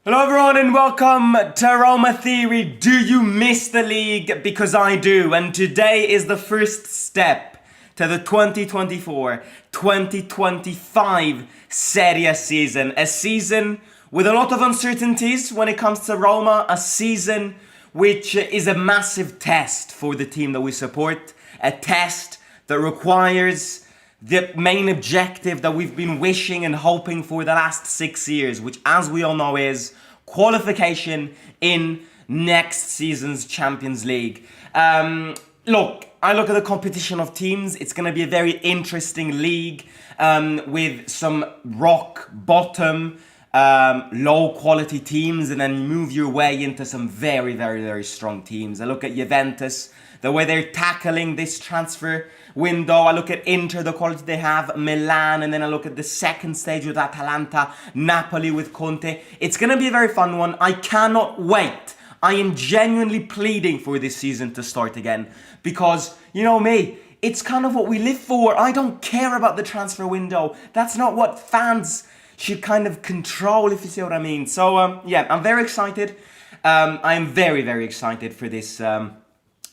Hello everyone and welcome to Roma Theory. Do you miss the league? Because I do. And today is the first step to the 2024-2025 Serie season. A season with a lot of uncertainties when it comes to Roma. A season which is a massive test for the team that we support. A test that requires the main objective that we've been wishing and hoping for the last 6 years, which as we all know is qualification in next season's Champions League. Look, I look at the competition of teams. It's going to be a very interesting league with some rock bottom, low quality teams, and then move your way into some very, very, very strong teams. I look at Juventus, the way they're tackling this transfer window. I look at Inter, the quality they have, Milan, and then I look at the second stage with Atalanta, Napoli with Conte. It's going to be a very fun one. I cannot wait. I am genuinely pleading for this season to start again because, you know me, it's kind of what we live for. I don't care about the transfer window. That's not what fans should kind of control, if you see what I mean. So, yeah, I'm very excited. I am very, very excited for this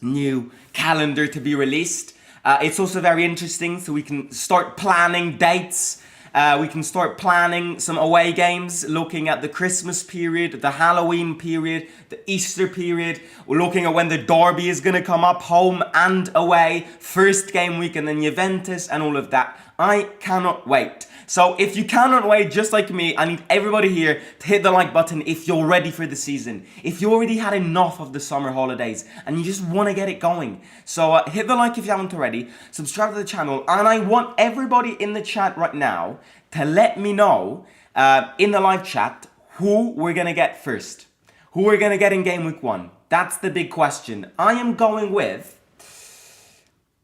new calendar to be released. It's also very interesting, so we can start planning dates. We can start planning some away games, looking at the Christmas period, the Halloween period, the Easter period. We're looking at when the derby is going to come up, home and away, first game week, and then Juventus and all of that. I cannot wait. So if you cannot wait, just like me, I need everybody here to hit the like button if you're ready for the season. If you already had enough of the summer holidays and you just want to get it going. So hit the like if you haven't already, subscribe to the channel, and I want everybody in the chat right now to let me know in the live chat who we're going to get first. Who we're going to get in game week 1. That's the big question. I am going with...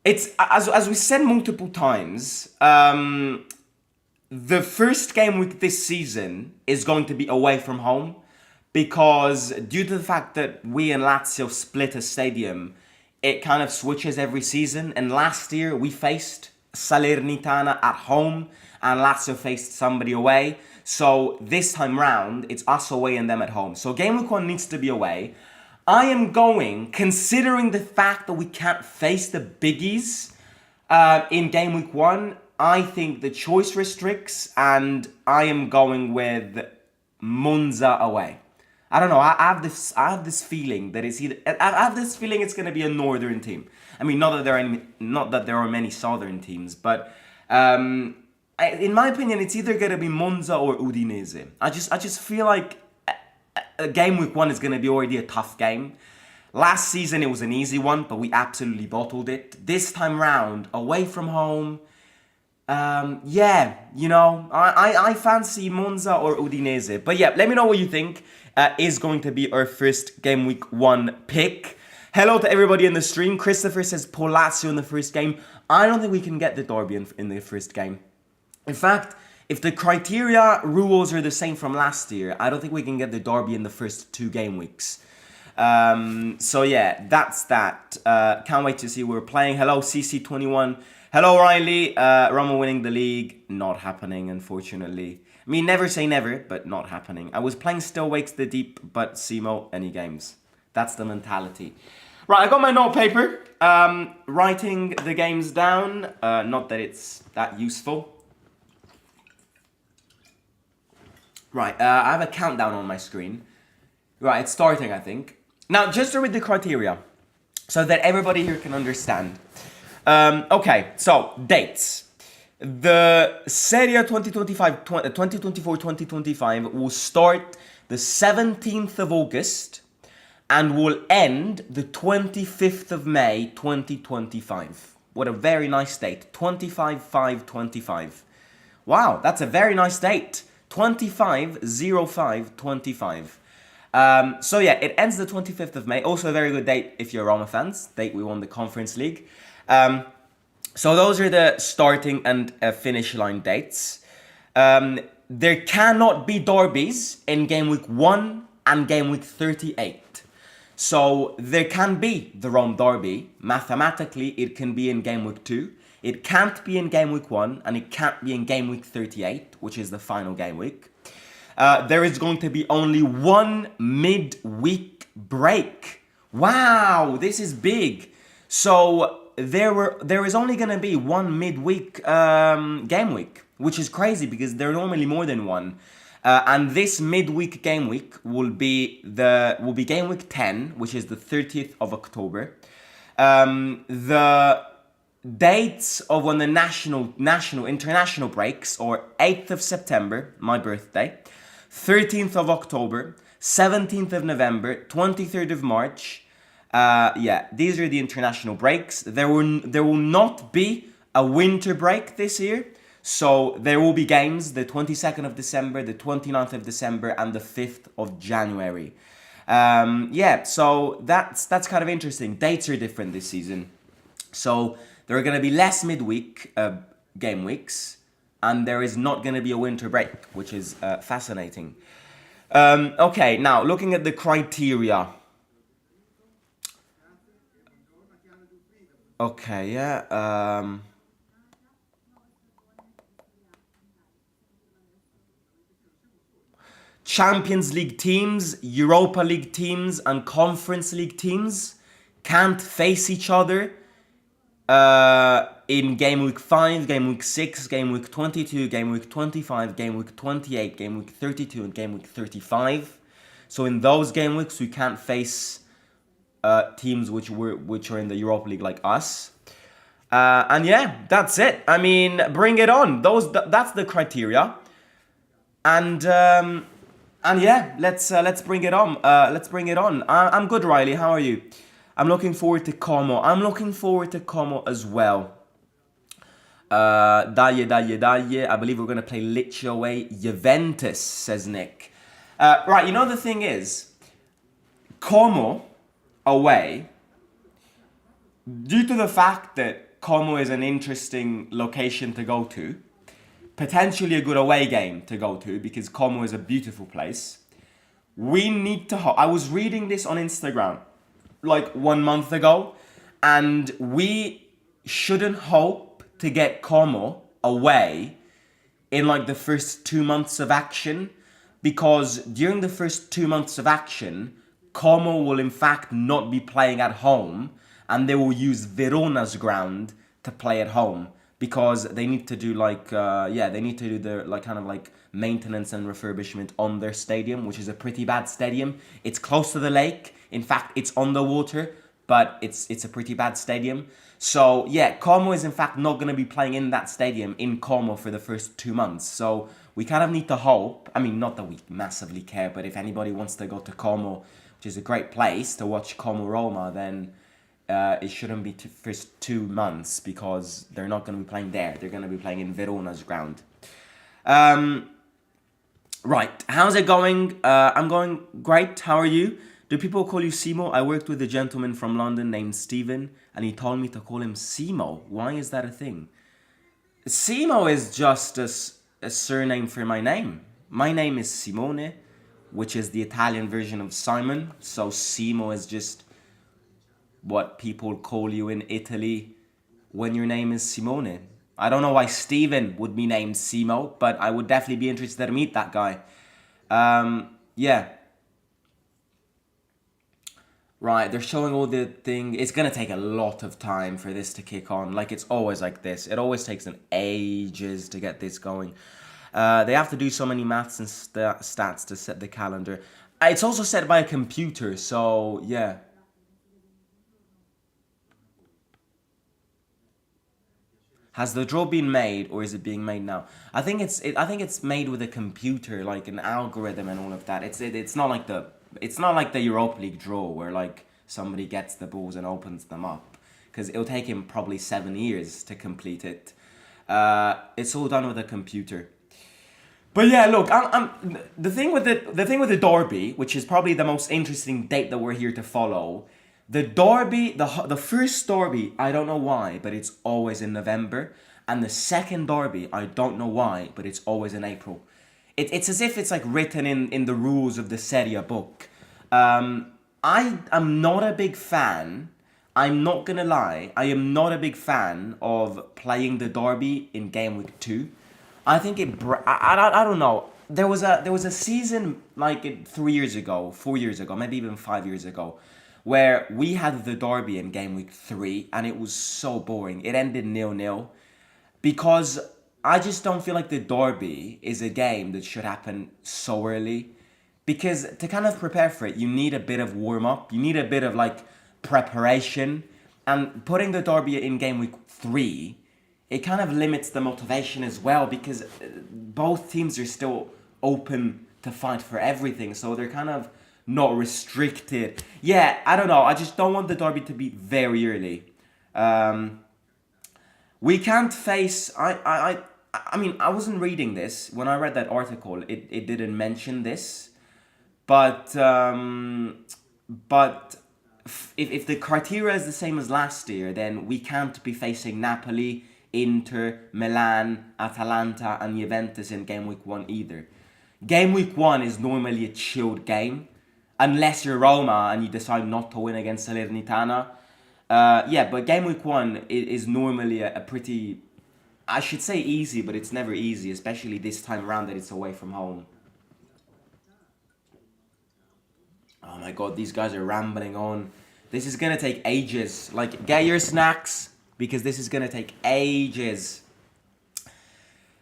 It's, as we said multiple times, the first game week this season is going to be away from home because due to the fact that we and Lazio split a stadium, it kind of switches every season. And last year we faced Salernitana at home and Lazio faced somebody away. So this time round, it's us away and them at home. So game week 1 needs to be away. I am going, considering the fact that we can't face the biggies in game week 1, I think the choice restricts, and I am going with Monza away. I don't know. I have this feeling that it's either. I have this feeling it's going to be a northern team. I mean, not that there are many southern teams, but in my opinion, it's either going to be Monza or Udinese. I just feel like game week 1 is going to be already a tough game. Last season it was an easy one, but we absolutely bottled it. This time round, away from home. Yeah, you know, I fancy Monza or Udinese. But yeah, let me know what you think is going to be our first game week 1 pick. Hello to everybody in the stream. Christopher says Lazio in the first game. I don't think we can get the derby in the first game. In fact, if the criteria rules are the same from last year, I don't think we can get the derby in the first 2 game weeks. So yeah, that's that. Can't wait to see who we're playing. Hello, CC21. Hello, Riley. Roma winning the league. Not happening, unfortunately. I mean, never say never, but not happening. I was playing Still Wakes the Deep, but Simo, any games. That's the mentality. Right, I got my notepaper. Writing the games down. Not that it's that useful. Right, I have a countdown on my screen. Right, it's starting, I think. Now, just to read the criteria, so that everybody here can understand. Okay, so dates. The Serie 2024-2025 will start the 17th of August and will end the 25th of May 2025. What a very nice date. 25/5/25. Wow, that's a very nice date. 25/05/25. So yeah, it ends the 25th of May. Also a very good date if you're Roma fans. Date we won the Conference League. So those are the starting and finish line dates. There cannot be derbies in game week 1 and game week 38. So there can be the Rome derby. Mathematically, it can be in game week 2. It can't be in game week 1 and it can't be in game week 38, which is the final game week. there is going to be only one midweek break. Wow, this is big. So there is only going to be one midweek game week, which is crazy because there are normally more than one. And this midweek game week will be game week 10, which is the 30th of October. The dates of when the international breaks are 8th of September, my birthday, 13th of October, 17th of November, 23rd of March. These are the international breaks. There will not be a winter break this year. So there will be games the 22nd of December, the 29th of December, and the 5th of January. So that's kind of interesting. Dates are different this season. So there are going to be less midweek game weeks, and there is not going to be a winter break, which is fascinating. Okay, now looking at the criteria. Okay, yeah. Champions League teams, Europa League teams, and Conference League teams can't face each other in game week 5, game week 6, game week 22, game week 25, game week 28, game week 32, and game week 35. So in those game weeks, we can't face teams which are in the Europa League like us. And yeah, that's it. I mean, bring it on. That's the criteria. And yeah, let's bring it on. I'm good, Riley. How are you? I'm looking forward to Como. I'm looking forward to Como as well. Daglie. I believe we're going to play Lecce away. Juventus, says Nick. Right, you know the thing is, Como away, due to the fact that Como is an interesting location to go to, potentially a good away game to go to because Como is a beautiful place. We need to I was reading this on Instagram like 1 month ago, and we shouldn't hope to get Como away in like the first 2 months of action, because during the first 2 months of action, Como will in fact not be playing at home, and they will use Verona's ground to play at home, because they need to do their kind of maintenance and refurbishment on their stadium, which is a pretty bad stadium. It's close to the lake. In fact, it's on the water, but it's a pretty bad stadium. So yeah, Como is in fact not going to be playing in that stadium in Como for the first 2 months. So we kind of need to hope. I mean, not that we massively care, but if anybody wants to go to Como, which is a great place to watch Como Roma, then it shouldn't be first 2 months, because they're not going to be playing there. They're going to be playing in Verona's ground. Right, how's it going? I'm going great. How are you? Do people call you Simo? I worked with a gentleman from London named Stephen, and he told me to call him Simo. Why is that a thing? Simo is just a surname for my name. My name is Simone, which is the Italian version of Simon. So Simo is just what people call you in Italy when your name is Simone. I don't know why Steven would be named Simo, but I would definitely be interested to meet that guy. Yeah. Right, they're showing all the thing. It's going to take a lot of time for this to kick on. Like, it's always like this. It always takes them ages to get this going. They have to do so many maths and stats to set the calendar. It's also set by a computer, so yeah. Has the draw been made, or is it being made now? I think it's made with a computer, like an algorithm and all of that. It's not like the Europa League draw where like somebody gets the balls and opens them up, because it'll take him probably 7 years to complete it. It's all done with a computer. But yeah, look, the thing with the derby, which is probably the most interesting date that we're here to follow. The derby, the first derby, I don't know why, but it's always in November. And the second derby, I don't know why, but it's always in April. It's as if it's like written in the rules of the Serie book. I am not a big fan. I'm not going to lie. I am not a big fan of playing the derby in game week 2. I think I don't know. there was a season like 3 years ago, 4 years ago, maybe even 5 years ago, where we had the derby in game week 3, and it was so boring. It ended 0-0 because I just don't feel like the derby is a game that should happen so early. Because to kind of prepare for it, you need a bit of warm up. You need a bit of like preparation, and putting the derby in game week 3, it kind of limits the motivation as well, because both teams are still open to fight for everything, so they're kind of not restricted. Yeah, I don't know. I just don't want the derby to be very early. Um, we can't face. I mean, I wasn't reading this when I read that article. It didn't mention this, but but if the criteria is the same as last year, then we can't be facing Napoli, Inter, Milan, Atalanta, and Juventus in game week 1 either. Game week 1 is normally a chilled game, unless you're Roma and you decide not to win against Salernitana. Yeah, but game week 1 is normally a pretty, I should say easy, but it's never easy, especially this time around that it's away from home. Oh my god, these guys are rambling on. This is gonna take ages. Like, get your snacks, because this is gonna take ages.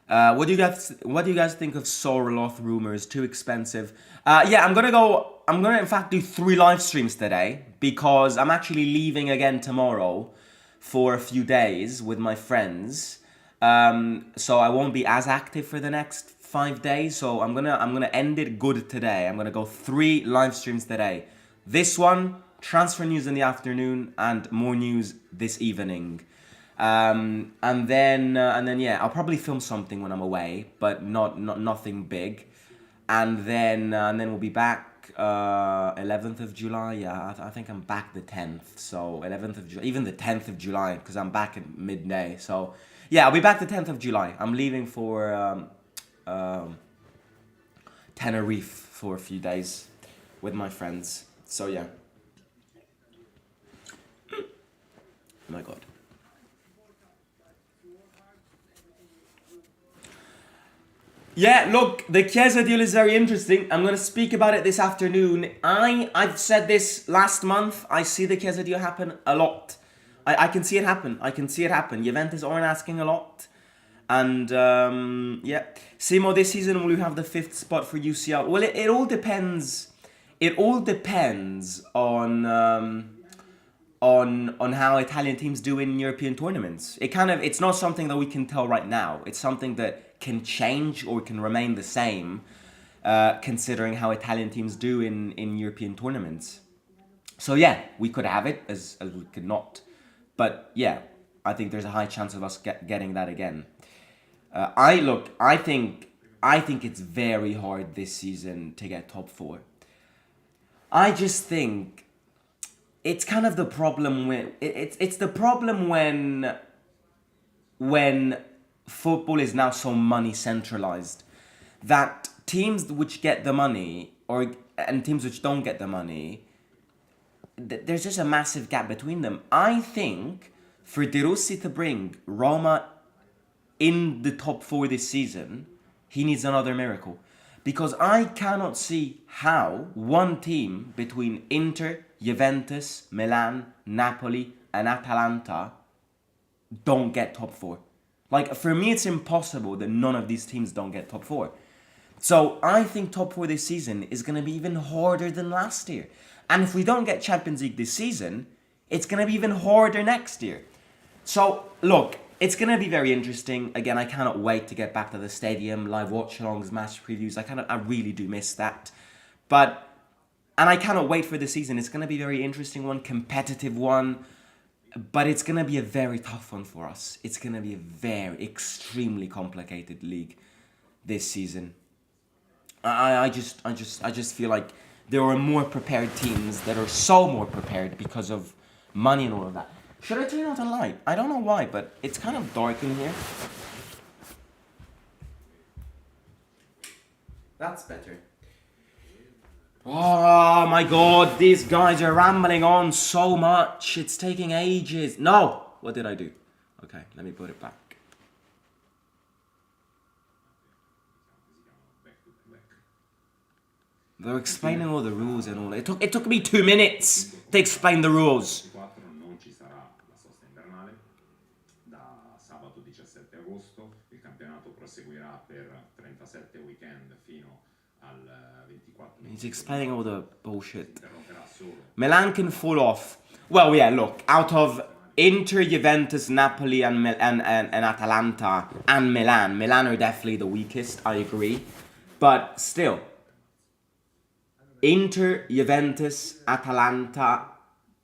What do you guys think of Soroloth rumors? Too expensive. Yeah, I'm gonna in fact do 3 live streams today, because I'm actually leaving again tomorrow for a few days with my friends. So I won't be as active for the next 5 days. So I'm gonna end it good today. I'm gonna go 3 live streams today. This one, transfer news in the afternoon, and more news this evening. And then yeah, I'll probably film something when I'm away, but nothing big. And then we'll be back 11th of July. Yeah, I think I'm back the 10th. So 11th of July, even the 10th of July, because I'm back at midday. So yeah, I'll be back the 10th of July. I'm leaving for Tenerife for a few days with my friends. So yeah. Oh my god. Yeah, look, the Chiesa deal is very interesting. I'm going to speak about it this afternoon. I've said this last month. I see the Chiesa deal happen a lot. I can see it happen. I can see it happen. Juventus aren't asking a lot. And yeah, Simo, this season will you have the 5th spot for UCL? Well, it all depends. It all depends on how Italian teams do in European tournaments. It's not something that we can tell right now. It's something that can change or can remain the same, considering how Italian teams do in European tournaments. So yeah, we could have it as we could not. But yeah, I think there's a high chance of us getting that again. I think it's very hard this season to get top 4. I just think it's kind of the problem it's the problem when football is now so money centralized, that teams which get the money and teams which don't get the money, there's just a massive gap between them. I think for De Rossi to bring Roma in the top 4 this season, he needs another miracle. Because I cannot see how one team between Inter, Juventus, Milan, Napoli, and Atalanta don't get top 4. Like, for me, it's impossible that none of these teams don't get top 4. So I think top 4 this season is going to be even harder than last year. And if we don't get Champions League this season, it's going to be even harder next year. So, look, it's going to be very interesting. Again, I cannot wait to get back to the stadium, live watch-alongs, match previews. I really do miss that. And I cannot wait for the season. It's going to be a very interesting one, competitive one. But it's going to be a very tough one for us. It's going to be a very, extremely complicated league this season. I just feel like there are more prepared teams that are so more prepared because of money and all of that. Should I turn out the light? I don't know why, but it's kind of dark in here. That's better. Oh my god, these guys are rambling on so much. It's taking ages. No! What did I do? Okay, let me put it back. They're explaining all the rules and all. It took me 2 minutes to explain the rules. 24 non ci sarà la sosta invernale, da sabato 17 agosto il campionato proseguirà per 37 weekend fino al 24. He's explaining all the bullshit. Interromperà solo. Milan can fall off. Well, yeah, look, out of Inter, Juventus, Napoli, and Atalanta, and Milan are definitely the weakest, I agree. But still, Inter, Juventus, Atalanta,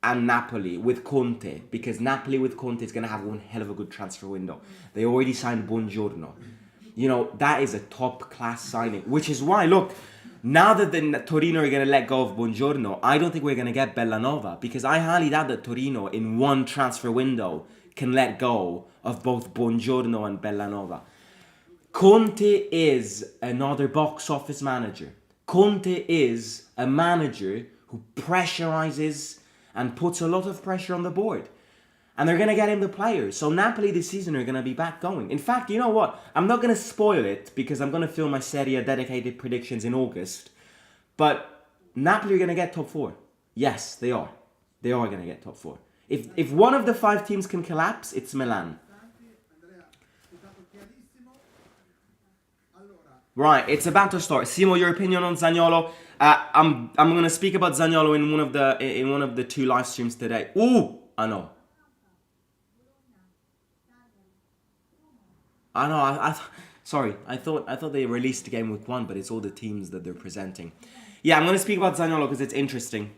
and Napoli with Conte, because Napoli with Conte is going to have one hell of a good transfer window. They already signed Buongiorno. You know, that is a top class signing, which is why, look, now that the Torino are going to let go of Buongiorno, I don't think we're going to get Bellanova, because I highly doubt that Torino in one transfer window can let go of both Buongiorno and Bellanova. Conte is another box office manager. Conte is a manager who pressurizes and puts a lot of pressure on the board. And they're going to get him the players. So Napoli this season are going to be back going. In fact, you know what? I'm not going to spoil it because I'm going to film my Serie dedicated predictions in August. But Napoli are going to get top 4. Yes, they are. They are going to get top 4. If one of the 5 teams can collapse, it's Milan. Right, it's about to start. Simo, your opinion on Zaniolo? I'm going to speak about Zaniolo in one of the 2 live streams today. Ooh, I know. Sorry, I thought they released game week 1, but it's all the teams that they're presenting. Yeah, I'm going to speak about Zaniolo because it's interesting.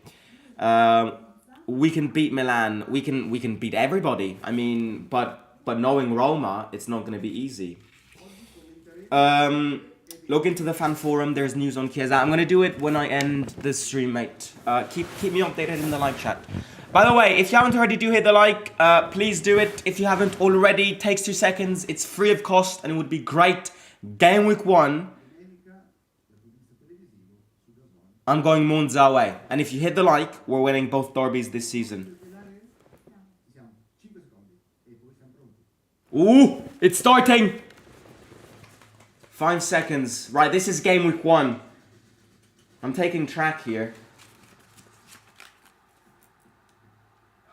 We can beat Milan. We can beat everybody. I mean, but knowing Roma, it's not going to be easy. Look into the fan forum. There's news on Chiesa. I'm going to do it when I end the stream, mate. Keep me updated in the live chat. By the way, if you haven't already, do hit the like. Please do it. If you haven't already, it takes 2 seconds. It's free of cost and it would be great. Game week 1. I'm going Monza away. And if you hit the like, we're winning both derbies this season. Ooh, it's starting. 5 seconds. Right, this is game week 1. I'm taking track here.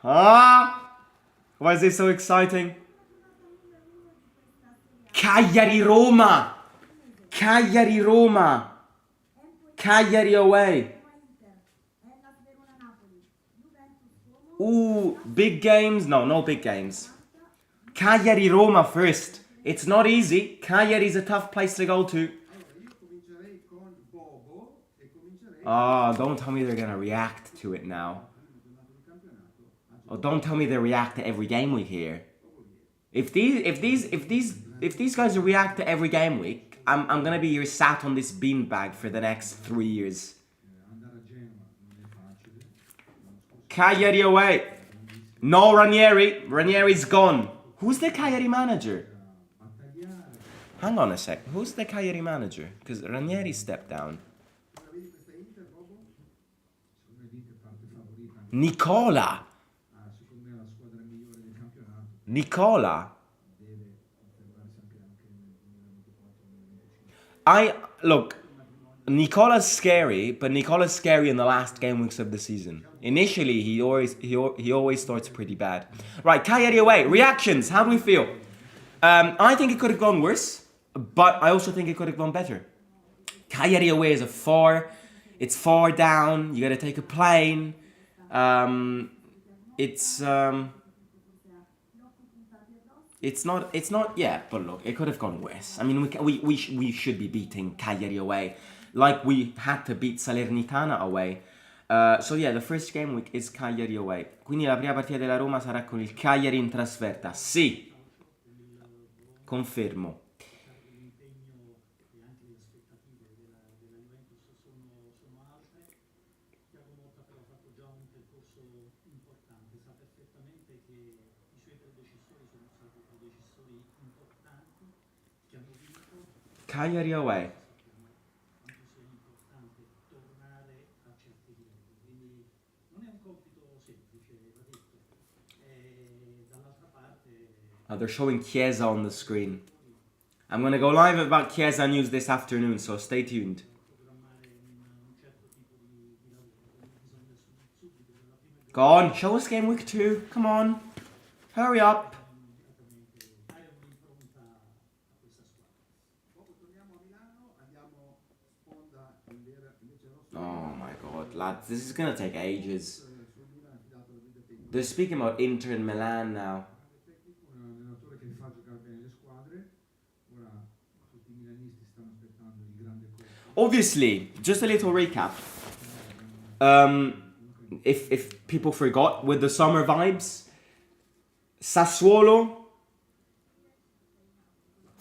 Why is this so exciting? Cagliari Roma. Cagliari Roma. Cagliari away. Ooh, big games? No big games. Cagliari Roma first. It's not easy. Cagliari is a tough place to go to. Don't tell me they're gonna react to it now. Oh, don't tell me they react to every game week here. If these guys react to every game week, I'm gonna be here sat on this beanbag for the next 3 years. Cagliari away. No Ranieri. Ranieri's gone. Who's the Cagliari manager? Hang on a sec. Who's the Cagliari manager? Because Ranieri stepped down. Nicola. Look, Nicola's scary, but Nicola's scary in the last game weeks of the season. Initially, he always starts pretty bad. Right, Cagliari away. Reactions. How do we feel? I think it could have gone worse, but I also think it could have gone better. Cagliari away is it's far down. You got to take a plane. It's not. Yeah, but look, it could have gone worse. I mean, we should be beating Cagliari away, like we had to beat Salernitana away. So yeah, the first game week is Cagliari away. Quindi la prima partita della Roma sarà con il Cagliari in trasferta. Sì, confermo. Cagliari away. Oh, they're showing Chiesa on the screen. I'm going to go live about Chiesa news this afternoon, so stay tuned. Go on, show us game week 2. Come on. Hurry up. Oh my god, lads, this is gonna take ages. They're speaking about Inter and Milan now. Obviously, just a little recap. If people forgot, with the summer vibes, Sassuolo,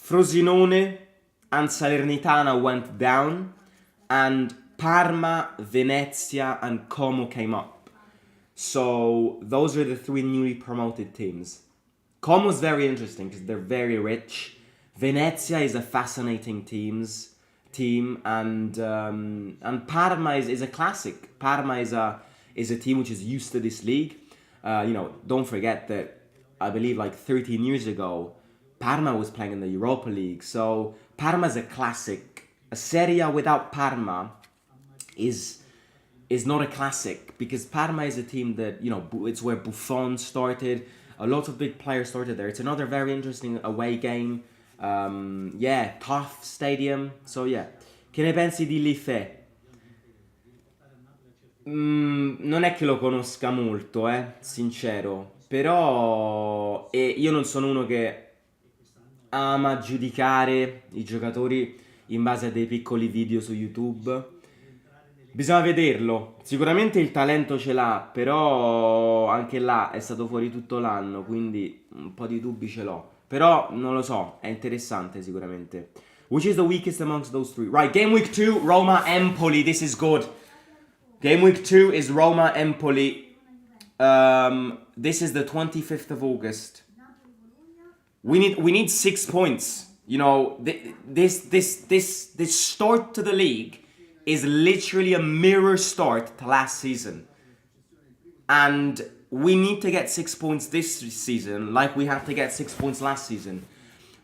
Frosinone, and Salernitana went down, and Parma, Venezia, and Como came up. So those are the 3 newly promoted teams. Como's very interesting because they're very rich. Venezia is a fascinating team, and Parma is a classic. Parma is a team which is used to this league. Don't forget that I believe like 13 years ago, Parma was playing in the Europa League. So Parma is a classic. A Serie without Parma is not a classic, because Parma is a team that, it's where Buffon started. A lot of big players started there. It's another very interesting away game. Tough stadium. So yeah. Che ne pensi di Life? Non è che lo conosca molto, sincero. Però io non sono uno che ama giudicare i giocatori in base a dei piccoli video su YouTube. Bisogna vederlo. Sicuramente il talento ce l'ha, però anche là è stato fuori tutto l'anno, quindi un po' di dubbi ce l'ho. Però non lo so, è interessante sicuramente. Which is the weakest amongst those 3? Right, game week 2, Roma Empoli. This is good. Game week 2 is Roma Empoli. This is the 25th of August. We need 6 points. This start to the league is literally a mirror start to last season. And we need to get 6 points this season like we had to get 6 points last season.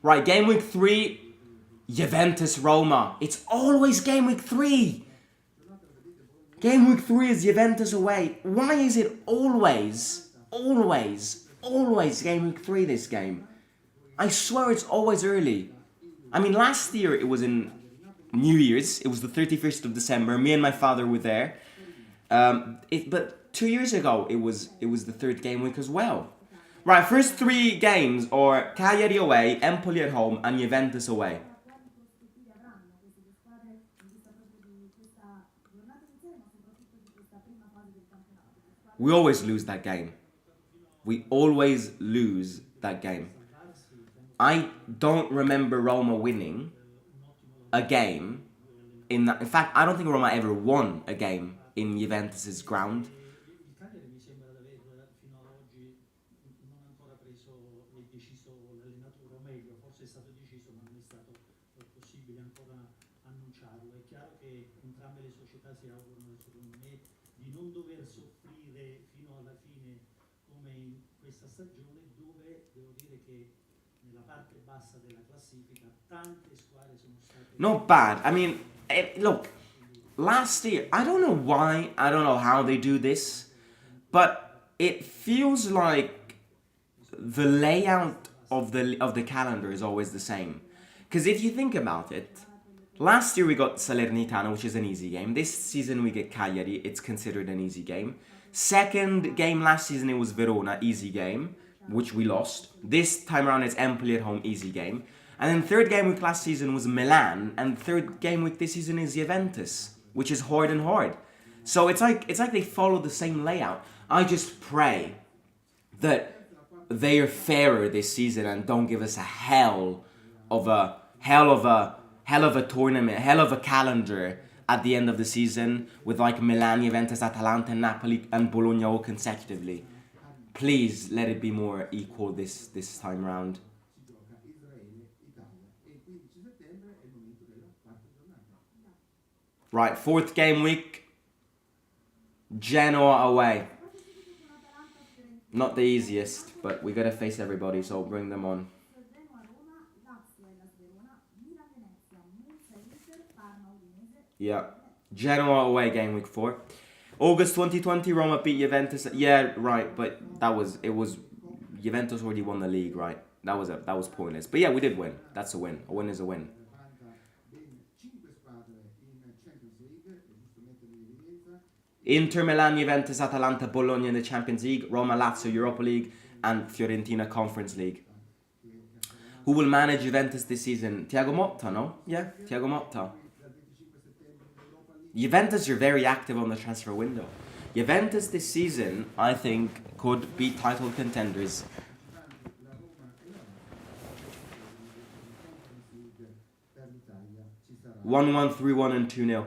Right, game week 3, Juventus Roma. It's always game week 3. Game week 3 is Juventus away. Why is it always game week 3 this game? I swear it's always early. I mean, last year it was in New Year's. It was the 31st of December. Me and my father were there. But 2 years ago, it was the 3rd game week as well. Right, first 3 games are Cagliari away, Empoli at home, and Juventus away. We always lose that game. We always lose that game. I don't remember Roma winning a game in fact, I don't think Roma ever won a game in Juventus's ground. Not bad. I mean, look, last year, I don't know why, I don't know how they do this, but it feels like the layout of the calendar is always the same. Because if you think about it, last year we got Salernitana, which is an easy game. This season we get Cagliari, it's considered an easy game. Second game last season it was Verona, easy game, which we lost. This time around it's Empoli at home, easy game. And then third game week last season was Milan, and third game week this season is Juventus, which is hard and hard. So it's like they follow the same layout. I just pray that they are fairer this season and don't give us a hell of a tournament, hell of a calendar at the end of the season with like Milan, Juventus, Atalanta, Napoli, and Bologna all consecutively. Please let it be more equal this time around. Right, fourth game week, Genoa away. Not the easiest, but we gotta face everybody, so bring them on. Yeah, Genoa away game week 4. August 2020, Roma beat Juventus. Yeah, right, but it was Juventus already won the league, right? That was pointless. But yeah, we did win. That's a win. A win is a win. Inter Milan, Juventus, Atalanta, Bologna in the Champions League, Roma, Lazio Europa League, and Fiorentina Conference League. Who will manage Juventus this season? Thiago Motta, no? Yeah, Thiago Motta. Juventus are very active on the transfer window. Juventus this season, I think, could be title contenders. 1-1, 3-1 and 2-0.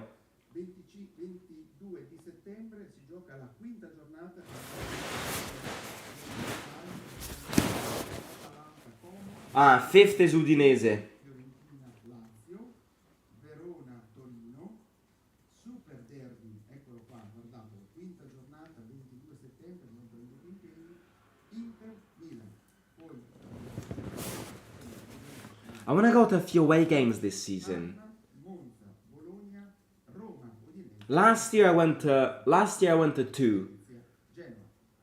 Ah, fifth is Udinese. I want to go to a few away games this season. Last year I went to two.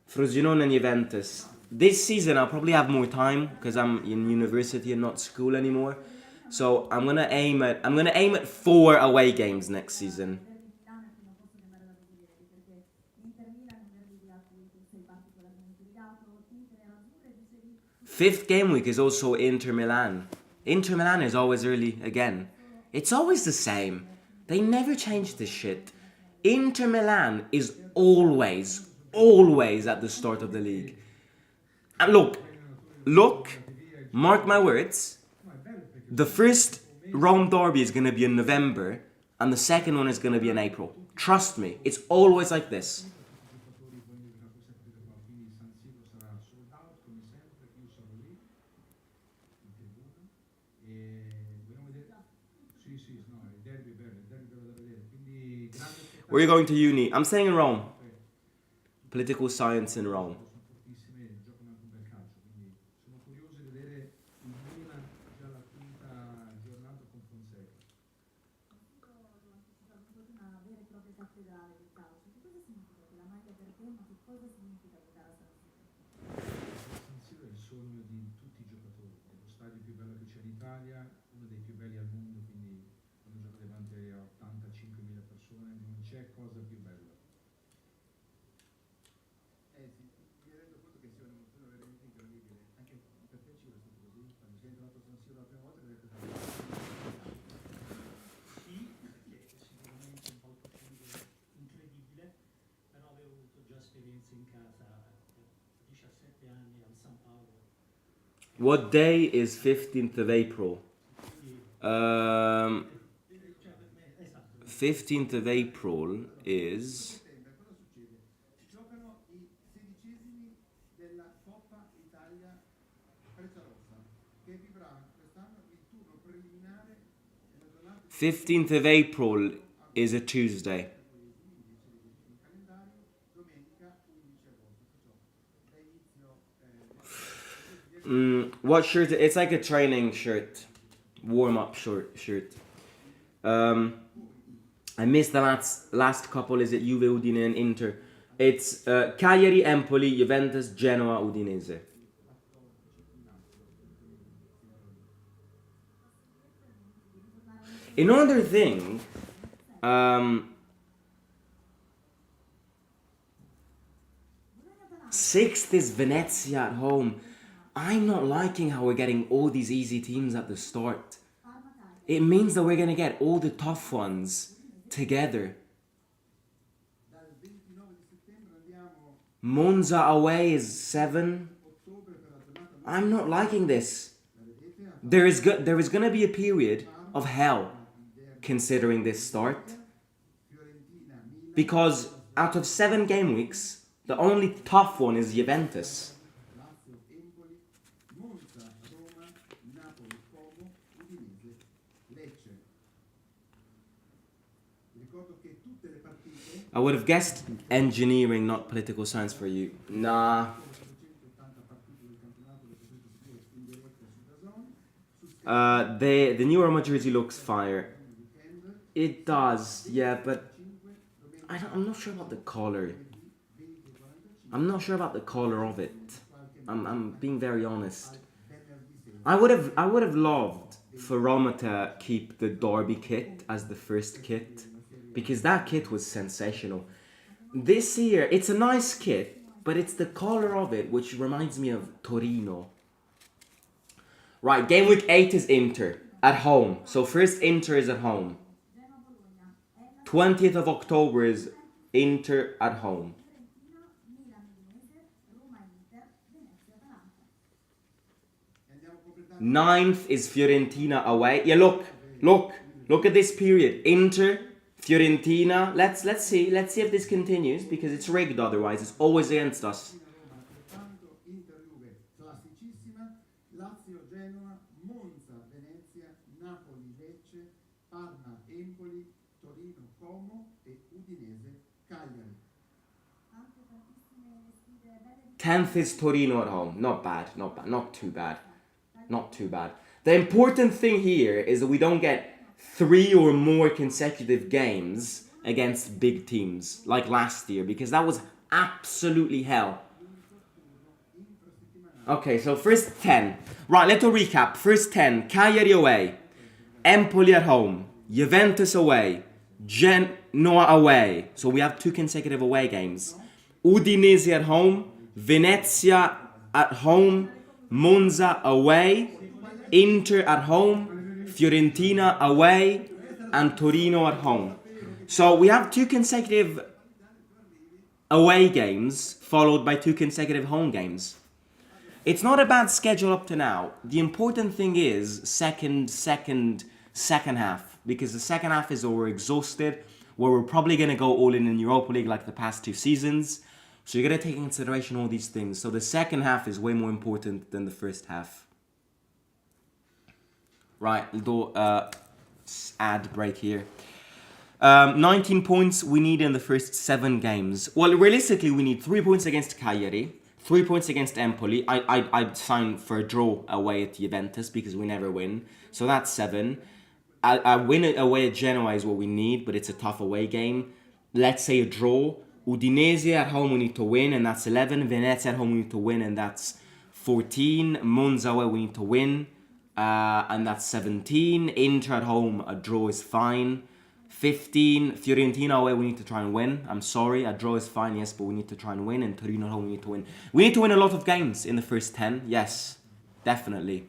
Frosinone and Juventus. This season I'll probably have more time because I'm in university and not school anymore. So I'm gonna aim at 4 away games next season. Fifth game week is also Inter Milan. Inter Milan is always early again. It's always the same. They never change this shit. Inter Milan is always at the start of the league. And look, mark my words. The first Rome derby is going to be in November, and the second one is going to be in April. Trust me, it's always like this. Where are you going to uni? I'm staying in Rome. Political science in Rome. What day is 15th of April? 15th of April is... "15th of April is a Tuesday." What shirt? It's like a training shirt, warm-up shirt. I missed the last couple. Is it Juve, Udine, and Inter? It's Cagliari, Empoli, Juventus, Genoa, Udinese. Another thing, sixth is Venezia at home. I'm not liking how we're getting all these easy teams at the start. It means that we're going to get all the tough ones together. Monza away is 7. I'm not liking this. There is going to be a period of hell considering this start. Because out of 7 game weeks, the only tough one is Juventus. I would have guessed engineering, not political science for you. Nah. The new Roma jersey looks fire. It does, yeah, but I'm not sure about the color. I'm not sure about the color of it. I'm being very honest. I would have loved for Roma to keep the Derby kit as the first kit, because that kit was sensational. This year, it's a nice kit, but it's the color of it which reminds me of Torino. Right, game week 8 is Inter at home. So first Inter is at home. 20th of October is Inter at home. 9th is Fiorentina away. Yeah, look at this period. Inter, Fiorentina. Let's see if this continues, because it's rigged otherwise. It's always against us. Inter Juve classicissima, Lazio Genoa, Monza Venezia, Napoli Lecce, Parma Empoli, Torino Como e Udinese Cagliari. 10th is Torino at home. Not bad. Not too bad. The important thing here is that we don't get 3 or more consecutive games against big teams like last year, because that was absolutely hell. Okay, so first 10. Right, little recap. First 10. Cagliari away. Empoli at home. Juventus away. Genoa away. So we have 2 consecutive away games. Udinese at home. Venezia at home. Monza away. Inter at home. Fiorentina away. And Torino at home. So we have 2 consecutive away games followed by 2 consecutive home games. It's not a bad schedule up to now. The important thing is second half, because the second half is where we're exhausted, where we're probably going to go all in Europa League like the past 2 seasons. So you got to take into consideration all these things. So the second half is way more important than the first half. Right, little ad break here. 19 points we need in the first 7 games. Well, realistically, we need 3 points against Cagliari, 3 points against Empoli. I'd sign for a draw away at Juventus because we never win. So that's 7. A win away at Genoa is what we need, but it's a tough away game. Let's say a draw. Udinese at home we need to win, and that's 11. Venezia at home we need to win, and that's 14. Monza away we need to win, and that's 17. Inter at home, a draw is fine. 15. Fiorentina away we need to try and win. I'm sorry, a draw is fine, yes, but we need to try and win. And Torino at home we need to win. We need to win a lot of games in the first 10, yes, definitely.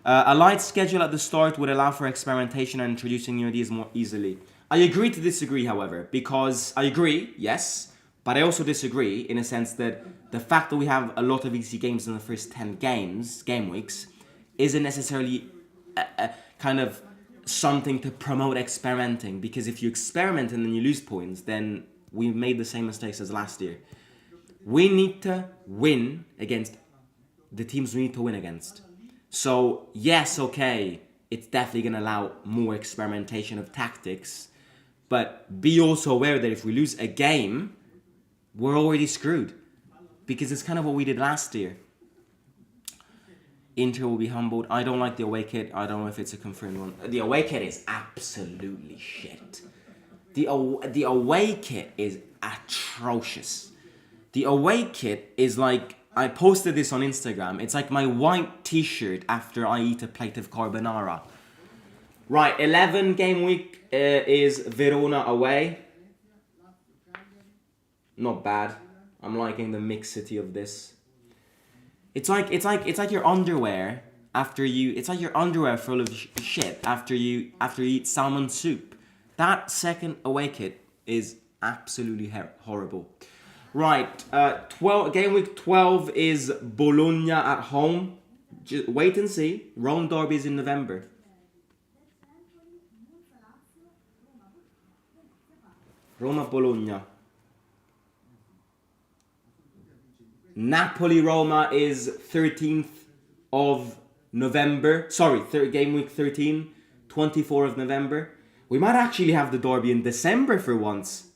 A light schedule at the start would allow for experimentation and introducing new ideas more easily. I agree to disagree, however, because I agree, yes, but I also disagree in a sense that the fact that we have a lot of easy games in the first 10 game weeks, isn't necessarily a kind of something to promote experimenting, because if you experiment and then you lose points, then we made the same mistakes as last year. We need to win against the teams we need to win against. So yes, okay, it's definitely going to allow more experimentation of tactics, but be also aware that if we lose a game, we're already screwed, because it's kind of what we did last year. Inter will be humbled. I don't like the away kit. I don't know if it's a confirmed one. The away kit is absolutely shit. The away kit is atrocious. The away kit is like, I posted this on Instagram. It's like my white t-shirt after I eat a plate of carbonara. Right, 11 game week is Verona away. Not bad. I'm liking the mixity of this. It's like your underwear after you. It's like your underwear full of shit after you eat salmon soup. That second away kit is absolutely horrible. Right, game week 12 is Bologna at home. Just wait and see. Rome derby is in November. Roma Bologna. Napoli-Roma is 13th of November. Sorry, game week 13, 24th of November. We might actually have the derby in December for once.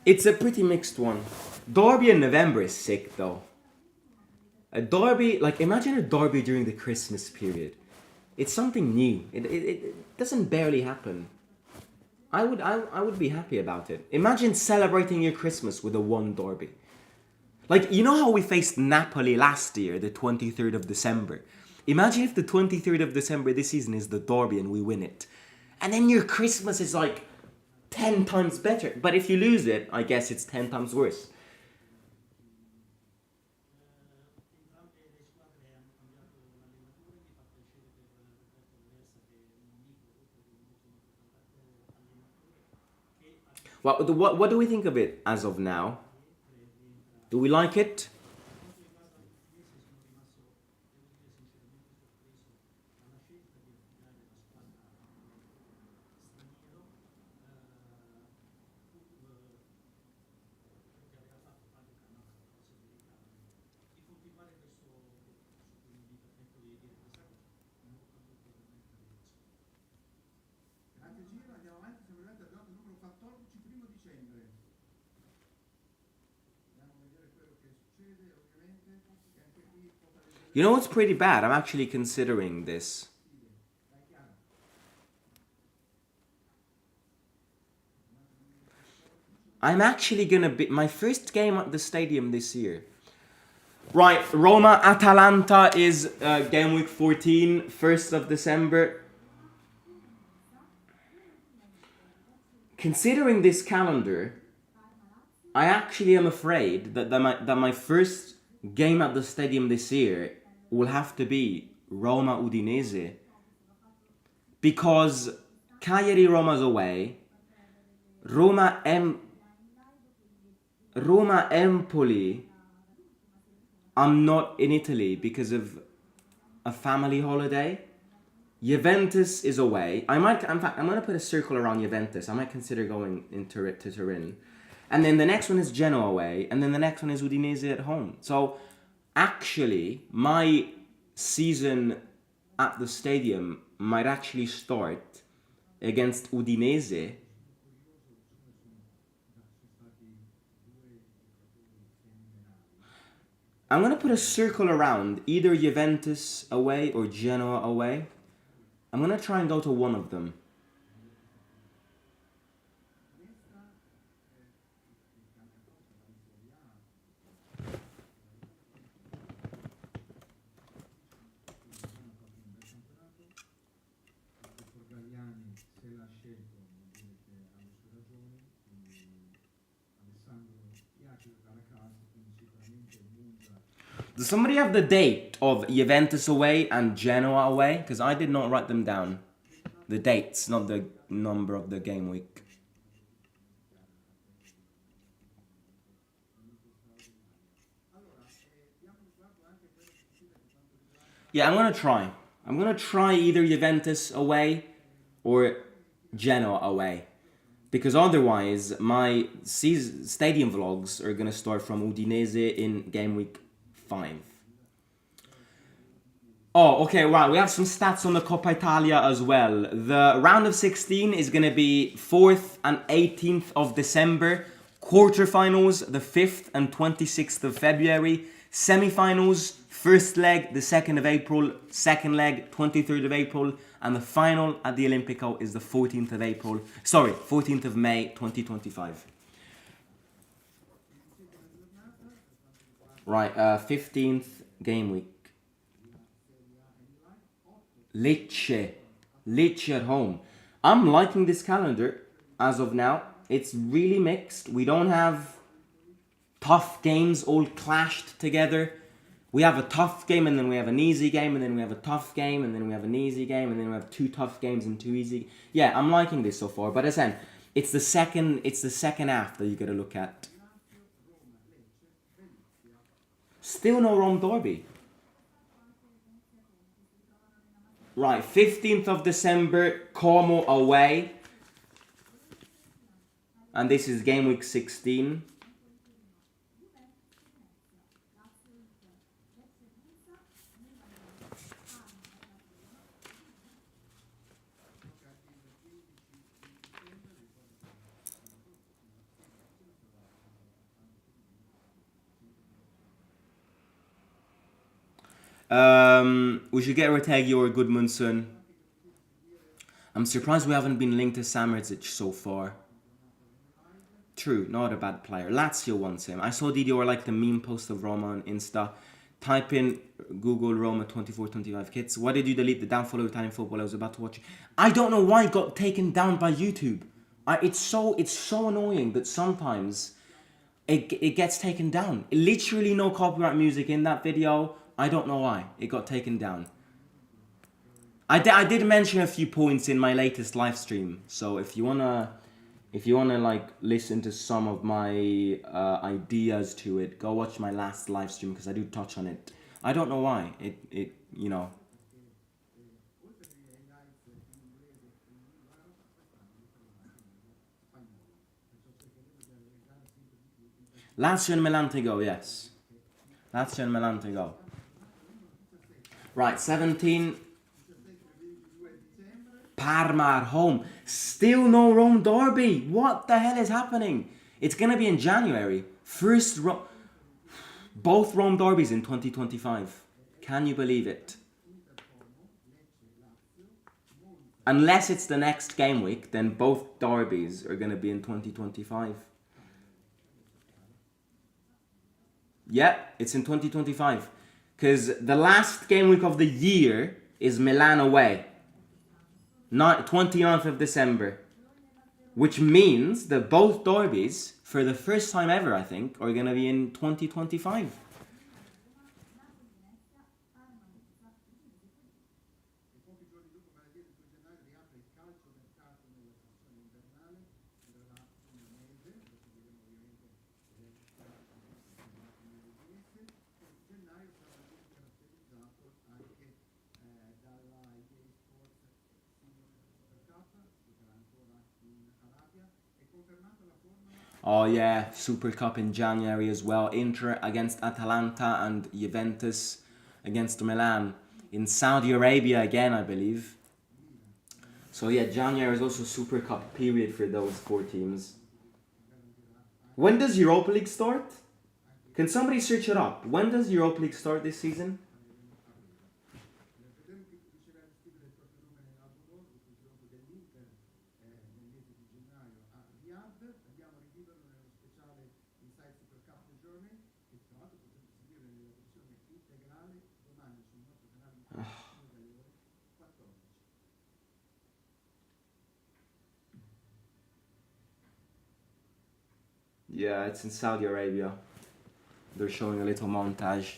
It's a pretty mixed one. Derby in November is sick though. A derby, like imagine a derby during the Christmas period. It's something new. It doesn't barely happen. I would be happy about it. Imagine celebrating your Christmas with a one derby. Like, you know how we faced Napoli last year, the 23rd of December? Imagine if the 23rd of December this season is the derby and we win it. And then your Christmas is like 10 times better. But if you lose it, I guess it's 10 times worse. What do we think of it as of now? Do we like it? Anche gira, andiamo avanti, siamo arrivati al giorno numero 14, primo dicembre. Andiamo a vedere quello che succede, ovviamente, e anche qui potrebbe... You know what's pretty bad? I'm actually considering this. I'm actually gonna be my first game at the stadium this year. Right, Roma Atalanta is game week 14, 1st of December. Considering this calendar, I actually am afraid that my first game at the stadium this year will have to be Roma Udinese. Because Cagliari Roma's away, Roma Empoli, I'm not in Italy because of a family holiday. Juventus is away. I'm gonna put a circle around Juventus. I might consider going to Turin. And then the next one is Genoa away, and then the next one is Udinese at home. So actually, my season at the stadium might actually start against Udinese. I'm gonna put a circle around either Juventus away or Genoa away. I'm gonna try and go to one of them. Does somebody have the date of Juventus away and Genoa away? Because I did not write them down. The dates, not the number of the game week. Yeah, I'm gonna try. I'm gonna try either Juventus away or Genoa away. Because otherwise, my stadium vlogs are gonna start from Udinese in game week 5. Oh, okay, wow, we have some stats on the Coppa Italia as well. The round of 16 is going to be 4th and 18th of December. Quarterfinals, the 5th and 26th of February. Semi-finals, first leg, the 2nd of April. Second leg, 23rd of April. And the final at the Olimpico is the 14th of April. Sorry, 14th of May, 2025. Right, 15th game week. Lecce at home. I'm liking this calendar as of now. It's really mixed. We don't have tough games all clashed together. We have a tough game and then we have an easy game and then we have a tough game and then we have an easy game and then we have 2 tough games and 2 easy. Yeah, I'm liking this so far. But as I said, it's the second half that you gotta look at. Still no Rome derby. Right, 15th of December, Como away. And this is game week 16. We should get Retegui or Goodmanson. I'm surprised we haven't been linked to Samardžić so far. True, not a bad player. Lazio wants him. I saw Didier like the meme post of Roma on Insta. Type in Google Roma 24-25 kits. Why did you delete the downfall of Italian football? I was about to watch it. I don't know why it got taken down by YouTube. It's so annoying that sometimes it gets taken down. Literally no copyright music in that video. I don't know why it got taken down. I did mention a few points in my latest live stream. So if you wanna like listen to some of my ideas to it, go watch my last live stream because I do touch on it. I don't know why it you know. Lazio and Milan to go, yes. Lazio and Milan to go. Right, 17. Parma at home. Still no Rome derby. What the hell is happening? It's gonna be in January. Both Rome derbies in 2025. Can you believe it? Unless it's the next game week, then both derbies are gonna be in 2025. Yeah, it's in 2025. Because the last game week of the year is Milan away. 29th of December. Which means that both derbies, for the first time ever, I think, are going to be in 2025. Oh yeah, Super Cup in January as well. Inter against Atalanta and Juventus against Milan. In Saudi Arabia again, I believe. So yeah, January is also Super Cup period for those four teams. When does Europa League start? Can somebody search it up? When does Europa League start this season? Yeah, it's in Saudi Arabia. They're showing a little montage.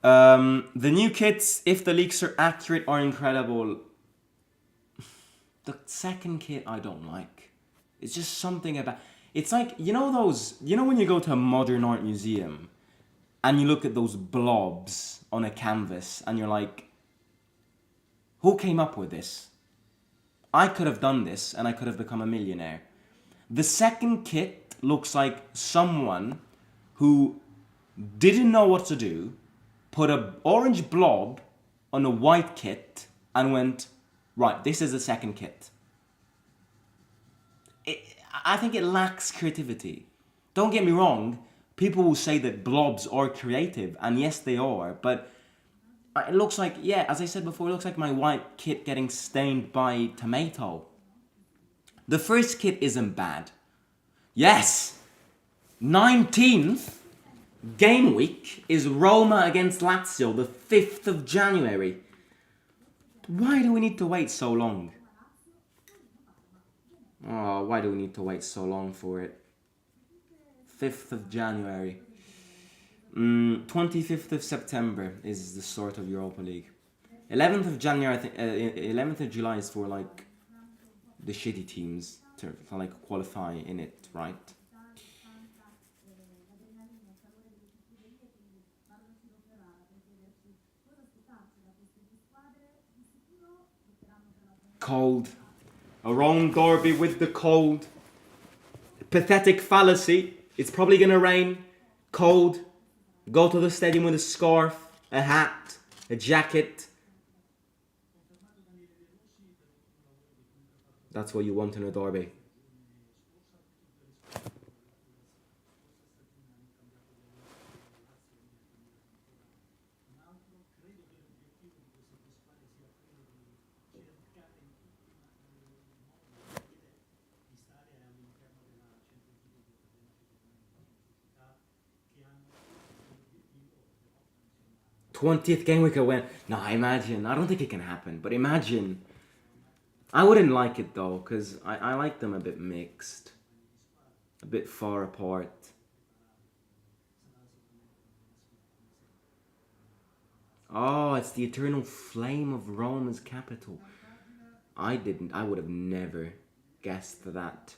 The new kits, if the leaks are accurate, are incredible. The second kit I don't like. It's just something about... It's like, you know when you go to a modern art museum and you look at those blobs on a canvas and you're like, who came up with this? I could have done this and I could have become a millionaire. The second kit looks like someone who didn't know what to do, put an orange blob on a white kit and went, right, this is the second kit. I think it lacks creativity. Don't get me wrong, people will say that blobs are creative, and yes they are, but it looks like, yeah, as I said before, it looks like my white kit getting stained by tomato. The first kit isn't bad. Yes! 19th game week is Roma against Lazio, the 5th of January. Why do we need to wait so long? Oh, why do we need to wait so long for it? 5th of January. 25th of September is the start of Europa League. 11th of January, I think, 11th of July is for like the shitty teams to like qualify in it, right? Cold. A Rome derby with the cold. Pathetic fallacy. It's probably gonna rain. Cold. Go to the stadium with a scarf, a hat, a jacket. That's what you want in a derby. 20th game week I win. No, imagine. I don't think it can happen, but imagine. I wouldn't like it though, because I like them a bit mixed. A bit far apart. Oh, it's the eternal flame of Rome's capital. I would have never guessed that.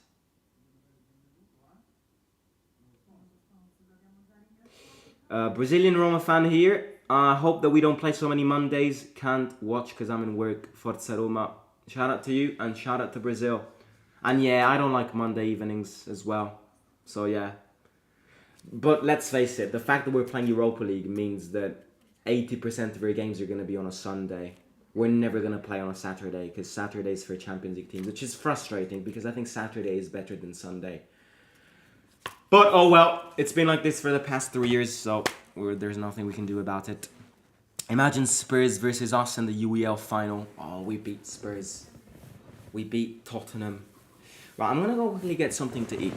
Brazilian Roma fan here. I hope that we don't play so many Mondays. Can't watch because I'm in work. Forza Roma. Shout out to you and shout out to Brazil. And yeah, I don't like Monday evenings as well. So yeah. But let's face it, the fact that we're playing Europa League means that 80% of our games are going to be on a Sunday. We're never going to play on a Saturday because Saturday's for Champions League teams, which is frustrating because I think Saturday is better than Sunday. But oh well, it's been like this for the past 3 years, so there's nothing we can do about it. Imagine Spurs versus us in the UEL final. Oh, we beat Spurs. We beat Tottenham. Right, I'm going to go quickly get something to eat.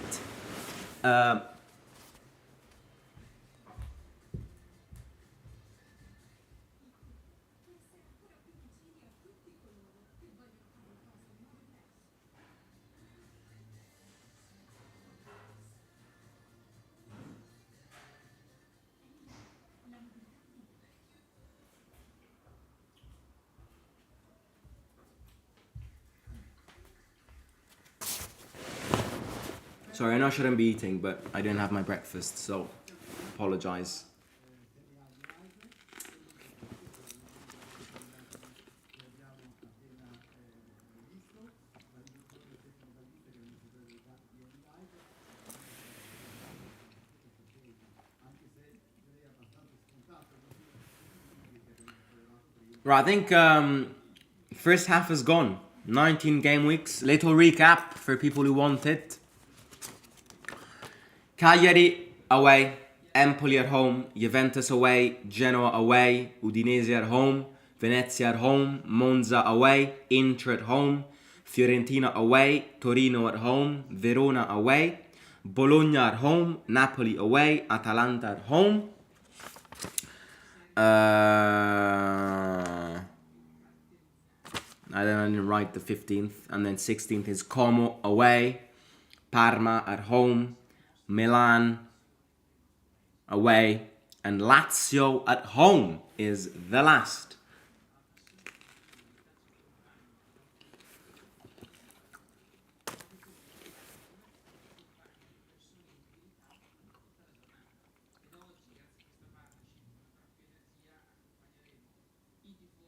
Sorry, I know I shouldn't be eating, but I didn't have my breakfast, so apologize. Right, I think first half is gone. 19 game weeks. Little recap for people who want it. Cagliari away, Empoli at home, Juventus away, Genoa away, Udinese at home, Venezia at home, Monza away, Inter at home, Fiorentina away, Torino at home, Verona away, Bologna at home, Napoli away, Atalanta at home. I didn't write the 15th, and then 16th is Como away, Parma at home, Milan away, and Lazio at home is the last.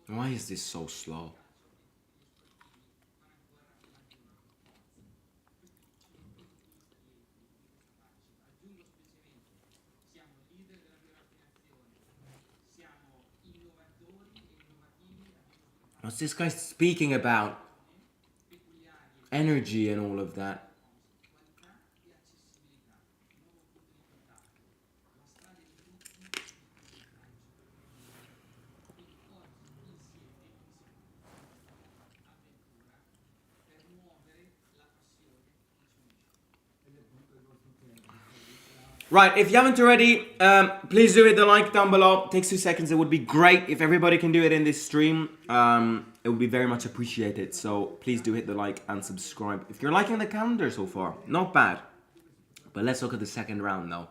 Why is this so slow? What's this guy speaking about? Energy and all of that. Right, if you haven't already, please do hit the like down below. It takes 2 seconds. It would be great if everybody can do it in this stream. It would be very much appreciated. So please do hit the like and subscribe. If you're liking the calendar so far, not bad. But let's look at the second round now.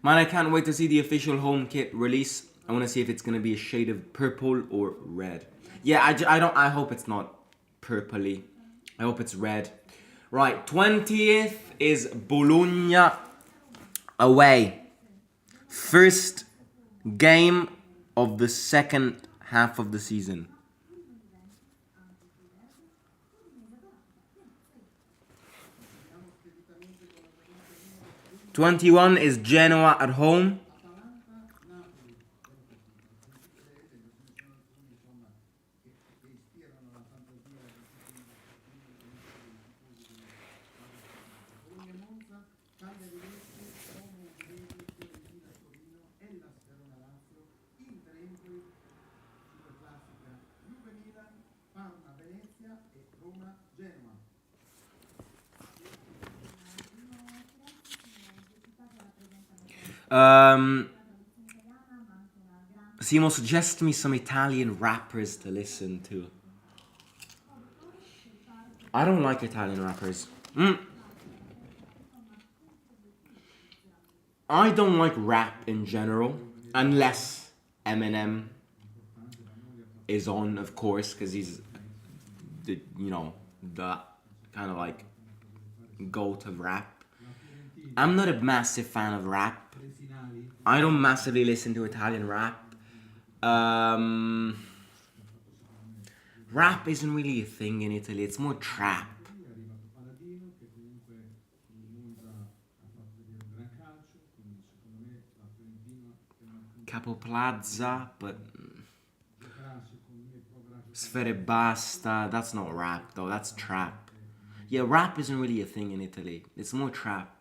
Man, I can't wait to see the official home kit release. I want to see if it's going to be a shade of purple or red. Yeah, I hope it's not purpley. I hope it's red. Right, 20th is Bologna away. First game of the second half of the season. '21 is Genoa at home. Simo, suggest me some Italian rappers to listen to. I don't like Italian rappers. I don't like rap in general, unless Eminem is on, of course, because he's the the kind of like goat of rap. I'm not a massive fan of rap. I don't massively listen to Italian rap. Rap isn't really a thing in Italy. It's more trap. Capo Plaza, but Sfere Basta, that's not rap though, that's trap. Yeah, rap isn't really a thing in Italy. It's more trap.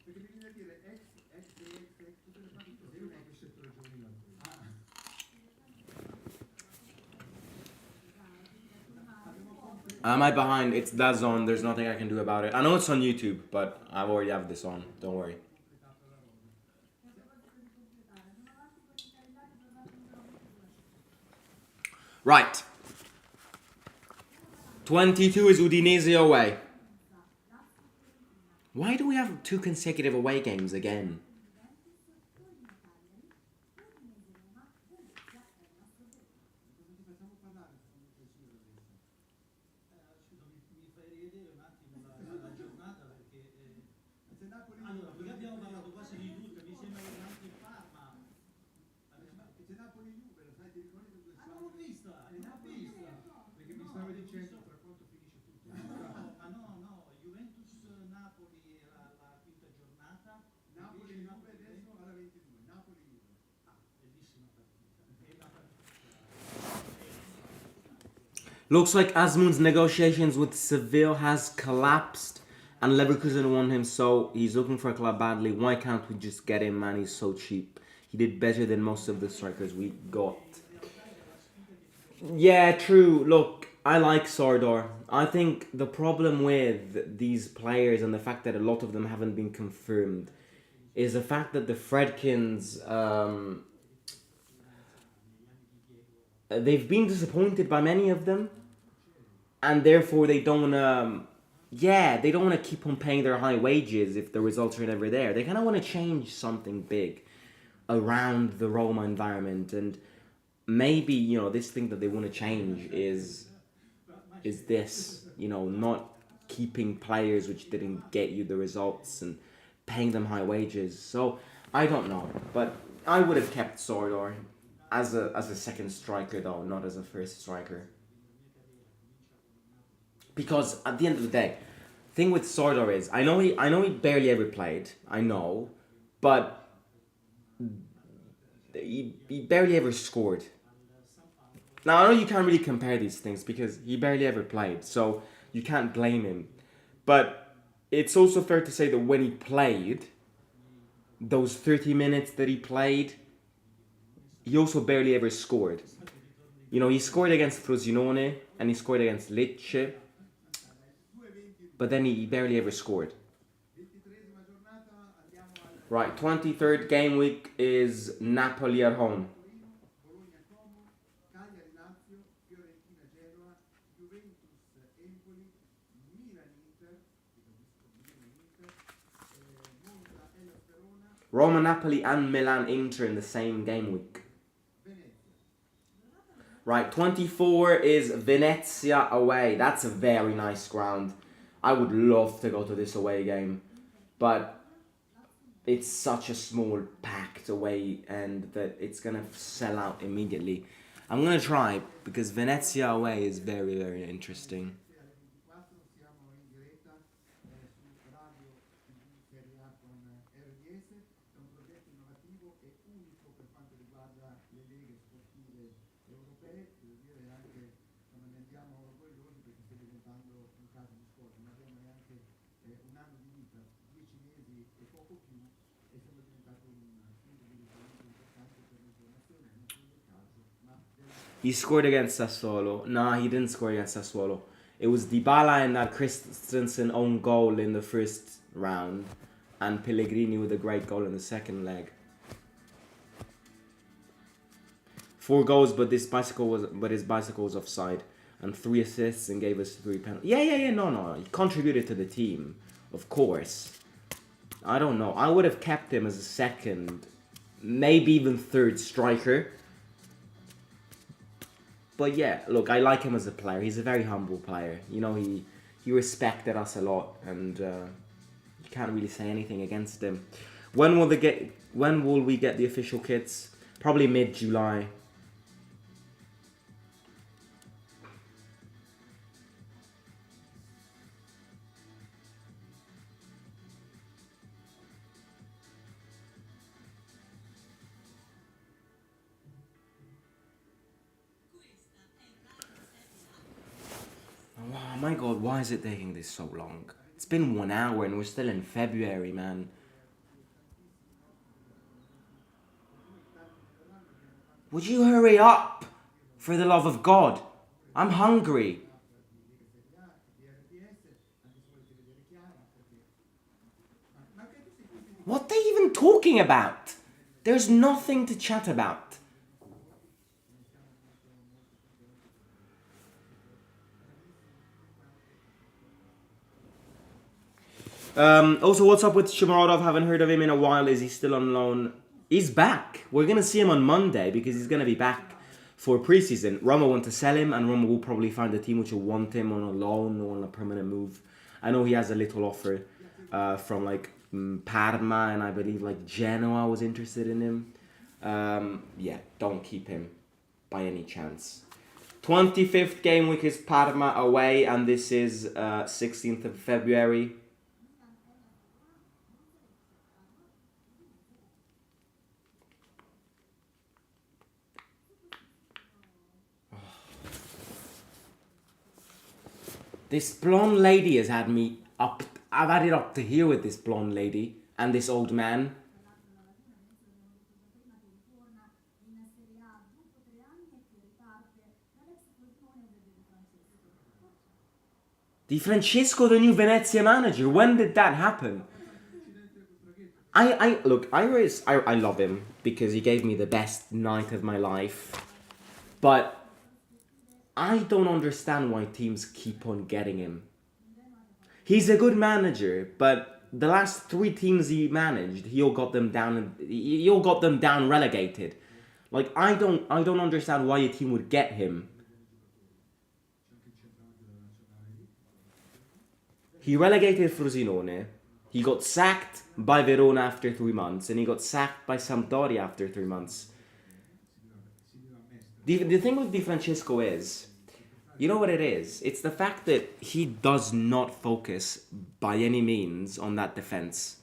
Perché mi viene a dire tutte le partite così non è che il settore giovanile. Am I behind? It's that's on. There's nothing I can do about it. I know it's on YouTube, but I already have this on. Don't worry. Right. 22 is Udinese away. Why do we have 2 consecutive away games again? Allora, perché abbiamo parlato quasi di tutto, mi sembra che anche il Parma. C'è Napoli-Juve, lo sai, ti ricordi due saldi? Non l'ho vista, perché mi stavi dicendo tra quanto finisce tutto. No, Juventus-Napoli la quinta giornata. Napoli-Juve adesso alla 22, Napoli-Juve. Bellissima partita. Looks like Asmun's negotiations with Seville has collapsed and Leverkusen want him, so he's looking for a club badly. Why can't we just get him, man? He's so cheap. He did better than most of the strikers we got. Yeah, true. Look, I like Sardar. I think the problem with these players and the fact that a lot of them haven't been confirmed is the fact that the Fredkins, they've been disappointed by many of them, and therefore they don't they don't want to keep on paying their high wages if the results are never there. They kind of want to change something big around the Roma environment, and maybe this thing that they want to change is this, not keeping players which didn't get you the results and paying them high wages. So I don't know, but I would have kept Sordor as a second striker though, not as a first striker. Because at the end of the day, thing with Sordor is I know he barely ever played. I know, but he barely ever scored. Now I know you can't really compare these things because he barely ever played, so you can't blame him. But it's also fair to say that when he played, those 30 minutes that he played, he also barely ever scored. He scored against Frosinone and he scored against Lecce, but then he barely ever scored. Right, 23rd game week is Napoli at home. Roma, Napoli and Milan Inter in the same game week. Right, 24 is Venezia away. That's a very nice ground. I would love to go to this away game, but it's such a small, packed away and that it's going to sell out immediately. I'm going to try because Venezia away is very, very interesting. He scored against Sassuolo. Nah, he didn't score against Sassuolo. It was Dybala and that Christensen own goal in the first round, and Pellegrini with a great goal in the second leg. 4 goals, but his bicycle was offside, and 3 assists and gave us 3 penalties. Yeah. No. He contributed to the team, of course. I don't know. I would have kept him as a second, maybe even third striker. But yeah, look, I like him as a player. He's a very humble player. You know, he respected us a lot, and you can't really say anything against him. When will we get the official kits? Probably mid-July. Oh my god, why is it taking this so long? It's been 1 hour and we're still in February, man. Would you hurry up? For the love of God. I'm hungry. What are they even talking about? There's nothing to chat about. Also, what's up with Shomurodov? Haven't heard of him in a while. Is he still on loan? He's back. We're going to see him on Monday because he's going to be back for preseason. Roma want to sell him, and Roma will probably find a team which will want him on a loan or on a permanent move. I know he has a little offer from like Parma, and I believe like Genoa was interested in him. Yeah, don't keep him by any chance. 25th game week is Parma away, and this is 16th of February. This blonde lady has had me up. I've had it up to here with this blonde lady and this old man. Di Francesco, the new Venezia manager. When did that happen? I love him because he gave me the best night of my life. But I don't understand why teams keep on getting him. He's a good manager, but the last 3 teams he managed, he all got them down relegated. Like I don't understand why a team would get him. He relegated Frosinone. He got sacked by Verona after 3 months, and he got sacked by Sampdoria after 3 months. The thing with Di Francesco is, you know what it is? It's the fact that he does not focus by any means on that defense.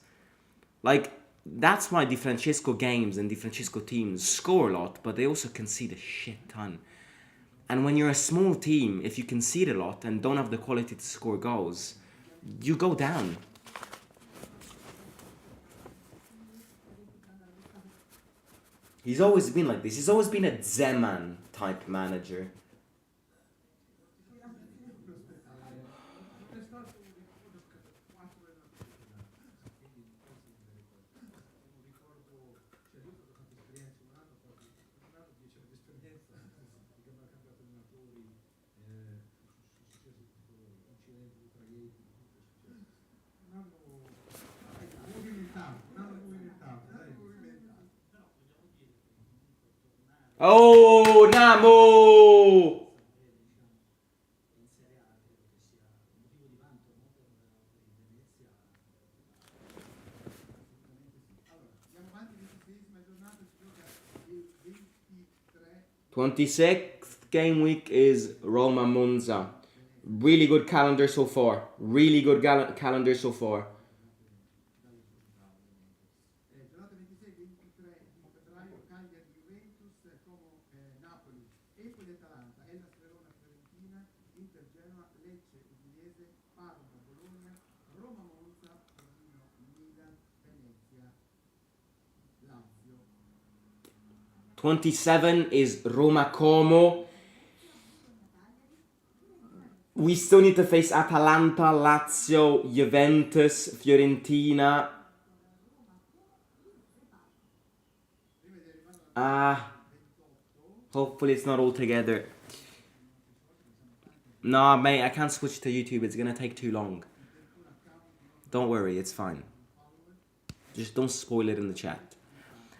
Like, that's why Di Francesco games and Di Francesco teams score a lot, but they also concede a shit ton. And when you're a small team, if you concede a lot and don't have the quality to score goals, you go down. He's always been like this. He's always been a Zeman type manager. Oh, Namo! In Serie A credo che sia un motivo di vanto, no, per il Venezia. Allora, andiamo avanti, 26esima giornata, si gioca il 23. 26th game week is Roma Monza. Really good calendar so far. Really good calendar so far. Giornata 26, 23 di febbraio, Cagliari, Juventus, Como, Napoli, Empoli, Atalanta, Hellas, Verona, Fiorentina, Inter, Genoa, Lecce, Udinese, Parma, Bologna, Roma, Monza, Torino, Milan, Venezia, Lazio. 27 is Roma Como. We still need to face Atalanta, Lazio, Juventus, Fiorentina. Hopefully it's not all together. Nah, mate, I can't switch to YouTube. It's gonna take too long. Don't worry, it's fine. Just don't spoil it in the chat.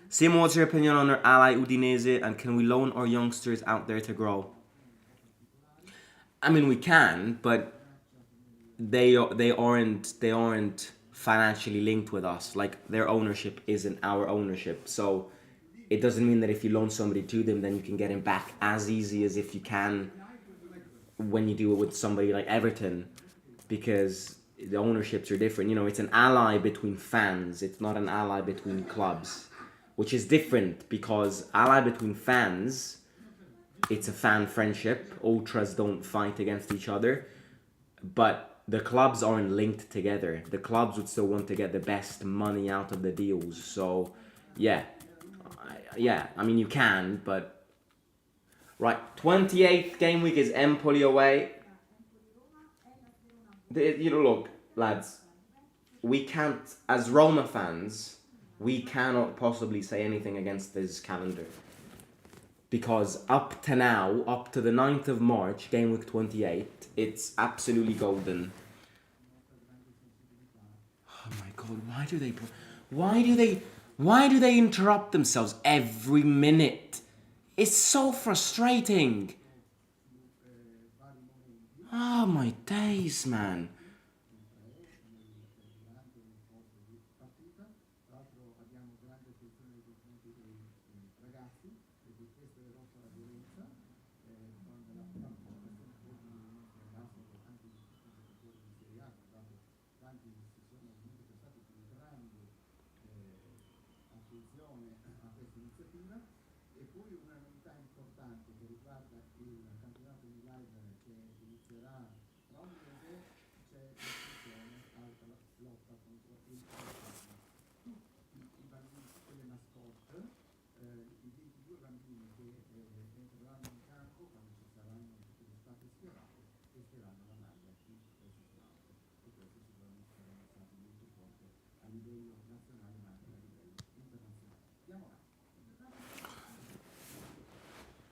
Simo, what's your opinion on our ally Udinese, and can we loan our youngsters out there to grow? I mean, we can, but they aren't financially linked with us. Like, their ownership isn't our ownership, so it doesn't mean that if you loan somebody to them, then you can get him back as easy as if you can when you do it with somebody like Everton, because the ownerships are different. You know, it's an ally between fans. It's not an ally between clubs, which is different, because ally between fans, it's a fan friendship. Ultras don't fight against each other, but the clubs aren't linked together. The clubs would still want to get the best money out of the deals. So, yeah, I mean, you can, but right, 28th game week is Empoli away. You know, look, lads, we can't, as Roma fans, we cannot possibly say anything against this calendar. Because up to now, up to the 9th of March, game week 28, it's absolutely golden. Oh my god, why do they interrupt themselves every minute? It's so frustrating. Oh my days, man.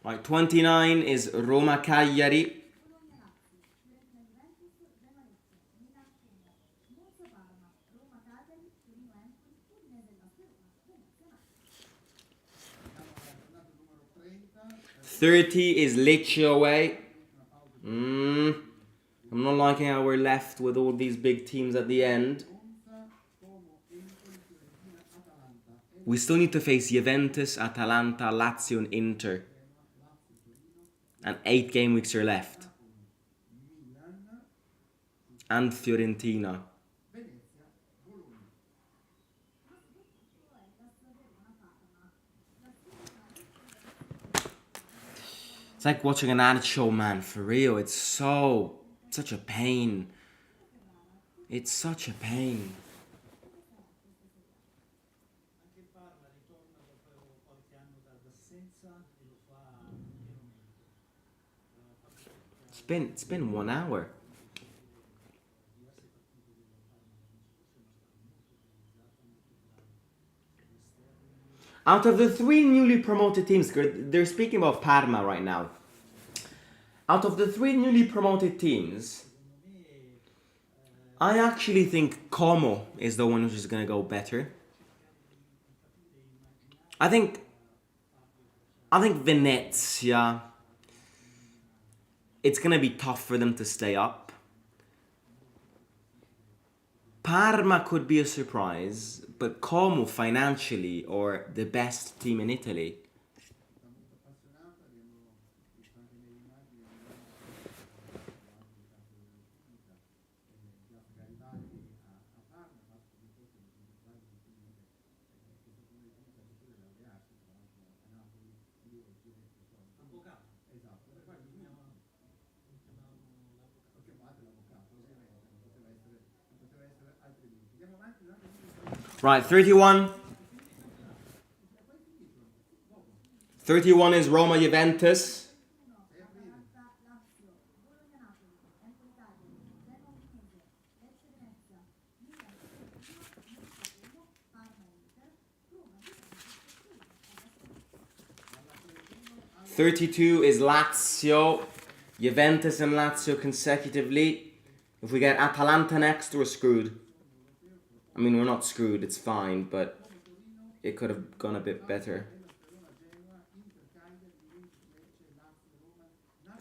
Right, 29 is Roma Cagliari. $30 is Lecce away. I'm not liking how we're left with all these big teams at the end. We still need to face Juventus, Atalanta, Lazio and Inter. And 8 game weeks are left. And Fiorentina. It's like watching an ad show, man, for real. It's such a pain. It's such a pain. It's been 1 hour. Out of the 3 newly promoted teams, they're speaking about Parma right now. Out of the 3 newly promoted teams, I actually think Como is the one which is going to go better. I think Venezia, it's going to be tough for them to stay up. Parma could be a surprise, but Como financially are the best team in Italy. Right, 31. 31 is Roma Juventus. 32 is Lazio. Juventus and Lazio consecutively. If we get Atalanta next, we're screwed. I mean, we're not screwed, it's fine, but it could have gone a bit better.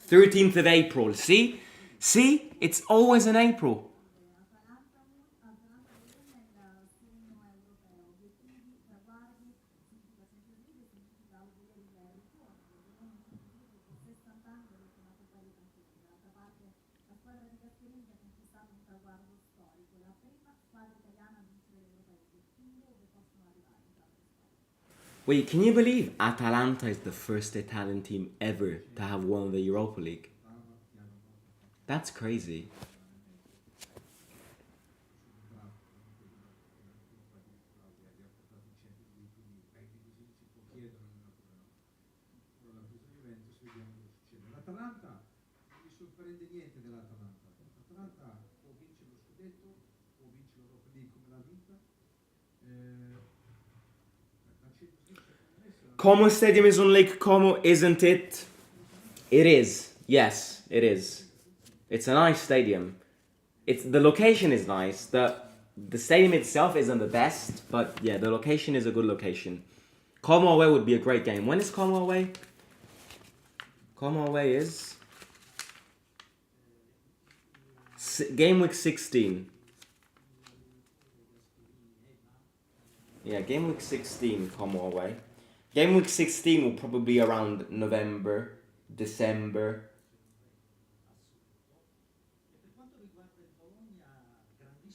13th of April, see? See? It's always in April. Wait, can you believe Atalanta is the first Italian team ever to have won the Europa League? That's crazy. L'Atalanta non mi sorprende niente dell'Atalanta. L'Atalanta può vincere lo scudetto, può vincere l'Europa League come l'ha vinta. Como Stadium is on Lake Como, isn't it? It is. Yes, it is. It's a nice stadium. The location is nice. The stadium itself isn't the best, but yeah, the location is a good location. Como away would be a great game. When is Como away? Como away is game week 16. Yeah, game week 16, Como away. Game week 16 will probably be around November, December.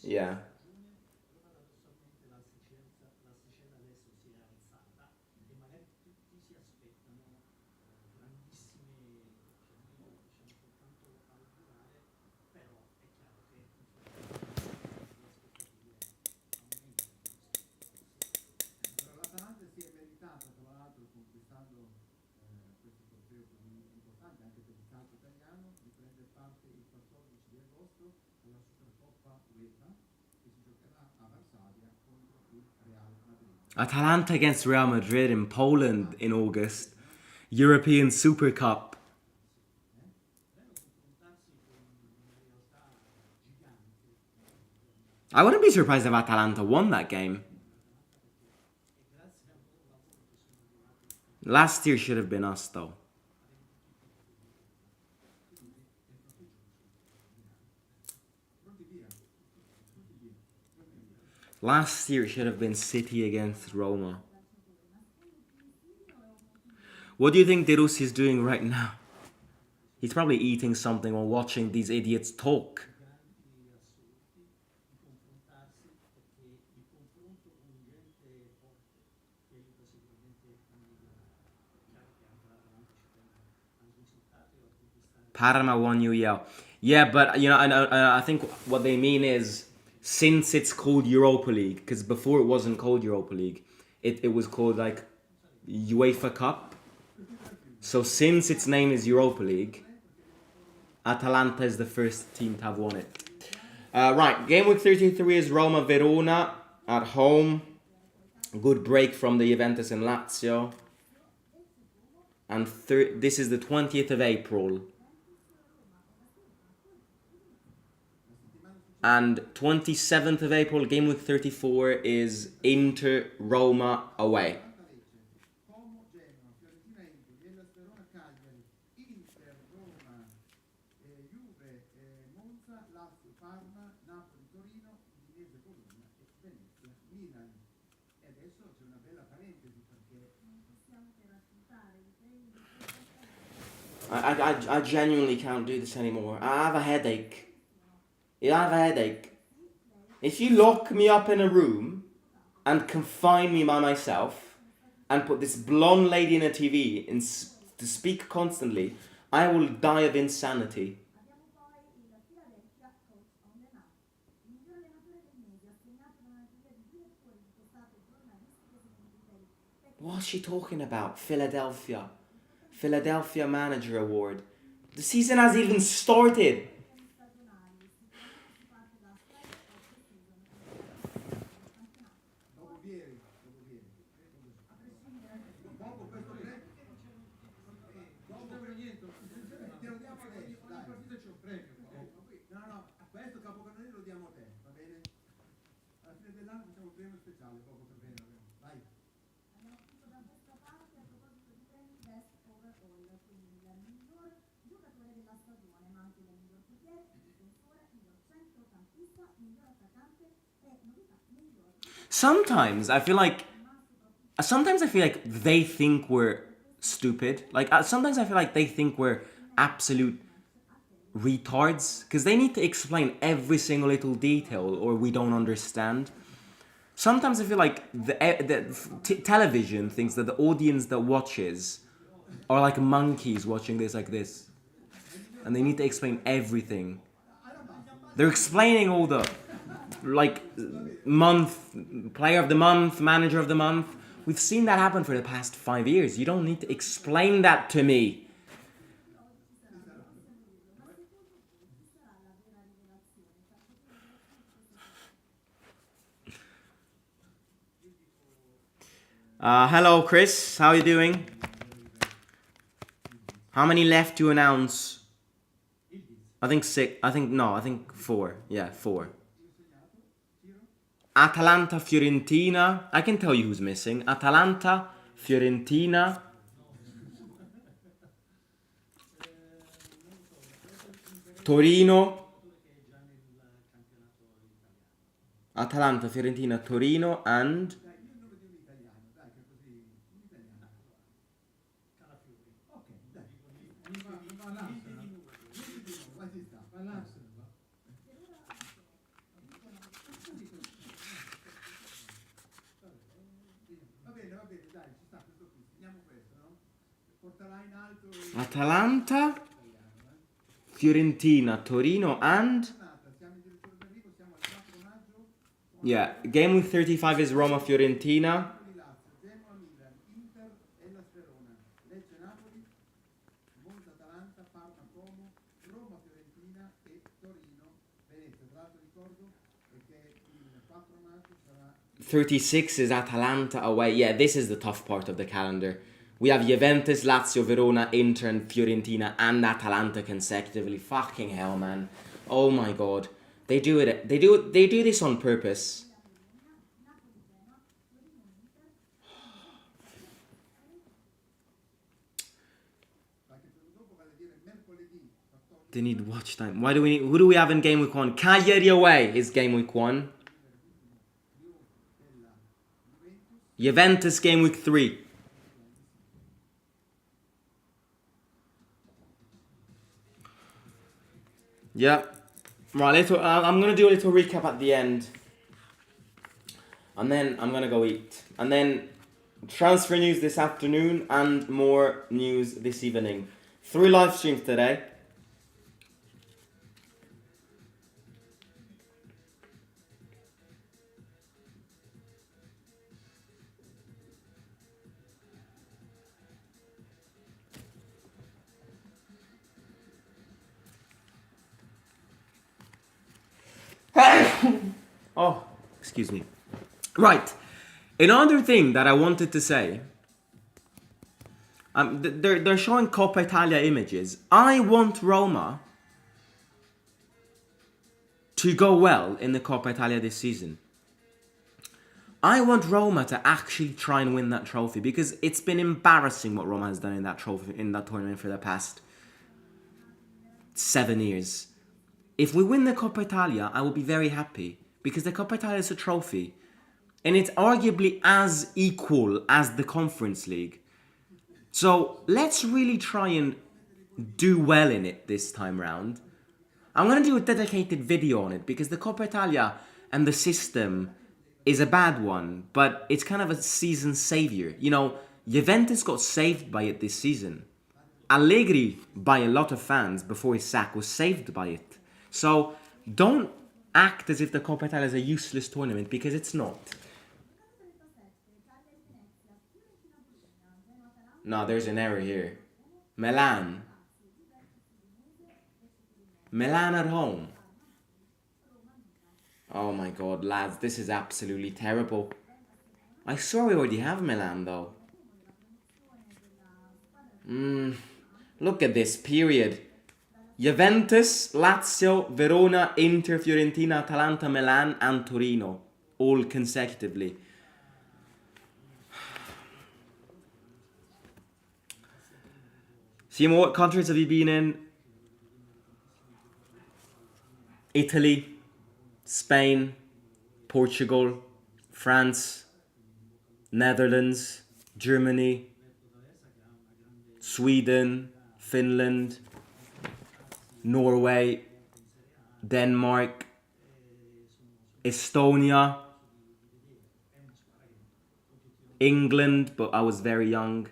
Yeah. L'Atalanta si è meritata tra l'altro conquistando questo trofeo così importante anche per il calcio italiano di prendere parte il 14 di agosto alla Supercoppa UEFA che si giocherà a Varsavia contro il Real Madrid. Atalanta against Real Madrid in Poland in August. European Super Cup. I wouldn't be surprised if Atalanta won that game. Last year should have been us though. Last year should have been City against Roma. What do you think De Rossi is doing right now? He's probably eating something or watching these idiots talk. Parma won UEL. Yeah, but you know, I think what they mean is since it's called Europa League, because before it wasn't called Europa League, it was called like UEFA Cup. So since its name is Europa League, Atalanta is the first team to have won it. Right, game week 33 is Roma Verona at home. Good break from the Juventus and Lazio. And this is the 20th of April. And 27th of April, game week 34, is Inter Roma away. I genuinely can't do this anymore. I have a headache. I have a headache. If you lock me up in a room and confine me by myself and put this blonde lady in a TV to speak constantly, I will die of insanity. What's she talking about? Philadelphia Manager Award. The season hasn't even started. dell'anno facciamo il premio speciale poco per bene. Vai. Abbiamo tutto da questa parte a proposito di premi best overall, quindi il miglior giocatore della stagione, ma anche il miglior portiere, difensore, miglior centrocampista, miglior attaccante e novità miglior. Sometimes I feel like they think we're stupid. Like sometimes I feel like they think we're absolute retards because they need to explain every single little detail or we don't understand. Sometimes I feel like television thinks that the audience that watches are like monkeys watching this like this, and they need to explain everything. They're explaining all the like month, player of the month, manager of the month. We've seen that happen for the past 5 years. You don't need to explain that to me. Hello, Chris. How are you doing? How many left to announce? I think 6. I think 4. Yeah, 4. Atalanta, Fiorentina. I can tell you who's missing. Atalanta, Fiorentina. Torino. Atalanta, Fiorentina, Torino, and Atalanta, Fiorentina, Torino, and yeah, game week 35 is Roma Fiorentina. Monza, Atalanta, Parma, Como, Roma, Fiorentina e Torino, Venezia. Tra l'altro ricordo che il 4 maggio sarà 36 is Atalanta away. Yeah, this is the tough part of the calendar. We have Juventus, Lazio, Verona, Inter, and Fiorentina, and Atalanta consecutively. Fucking hell, man! Oh my god, they do it. They do this on purpose. They need watch time. Why do we need? Who do we have in game week 1? Cagliari away is game week 1. Juventus game week 3. Yeah. Right, I'm going to do a little recap at the end. And then I'm going to go eat. And then transfer news this afternoon and more news this evening. 3 live streams today. Oh, excuse me. Right. Another thing that I wanted to say. They're showing Coppa Italia images. I want Roma to go well in the Coppa Italia this season. I want Roma to actually try and win that trophy because it's been embarrassing what Roma has done in that trophy in that tournament for the past 7 years. If we win the Coppa Italia, I will be very happy because the Coppa Italia is a trophy and it's arguably as equal as the Conference League. So let's really try and do well in it this time round. I'm going to do a dedicated video on it because the Coppa Italia and the system is a bad one, but it's kind of a season savior. You know, Juventus got saved by it this season. Allegri, by a lot of fans before his sack, was saved by it. So don't act as if the Coppa Italia is a useless tournament because it's not. No, there's an error here. Milan at home. Oh my god, lads, this is absolutely terrible. I saw we already have Milan though. Look at this period. Juventus, Lazio, Verona, Inter, Fiorentina, Atalanta, Milan, and Torino. all consecutively. Simo, what countries have you been in? Italy, Spain, Portugal, France, Netherlands, Germany, Sweden, Finland, Norway, Denmark, Estonia, England, but I was very young.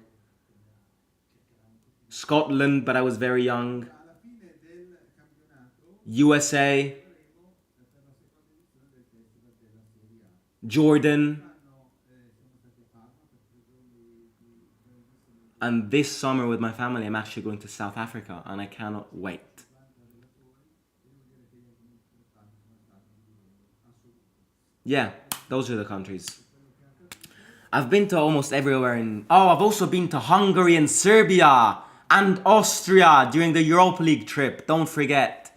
Scotland, but I was very young. Alla fine del campionato USA, saremo per la seconda edizione del festival della Serie A. Jordan, Quest'anno siamo stati a Parma per 3 giorni di grandissimo and this summer with my family I'm actually going to South Africa and I cannot wait. Yeah, those are the countries. I've been to almost everywhere in... Oh, I've also been to Hungary and Serbia and Austria during the Europa League trip. Don't forget.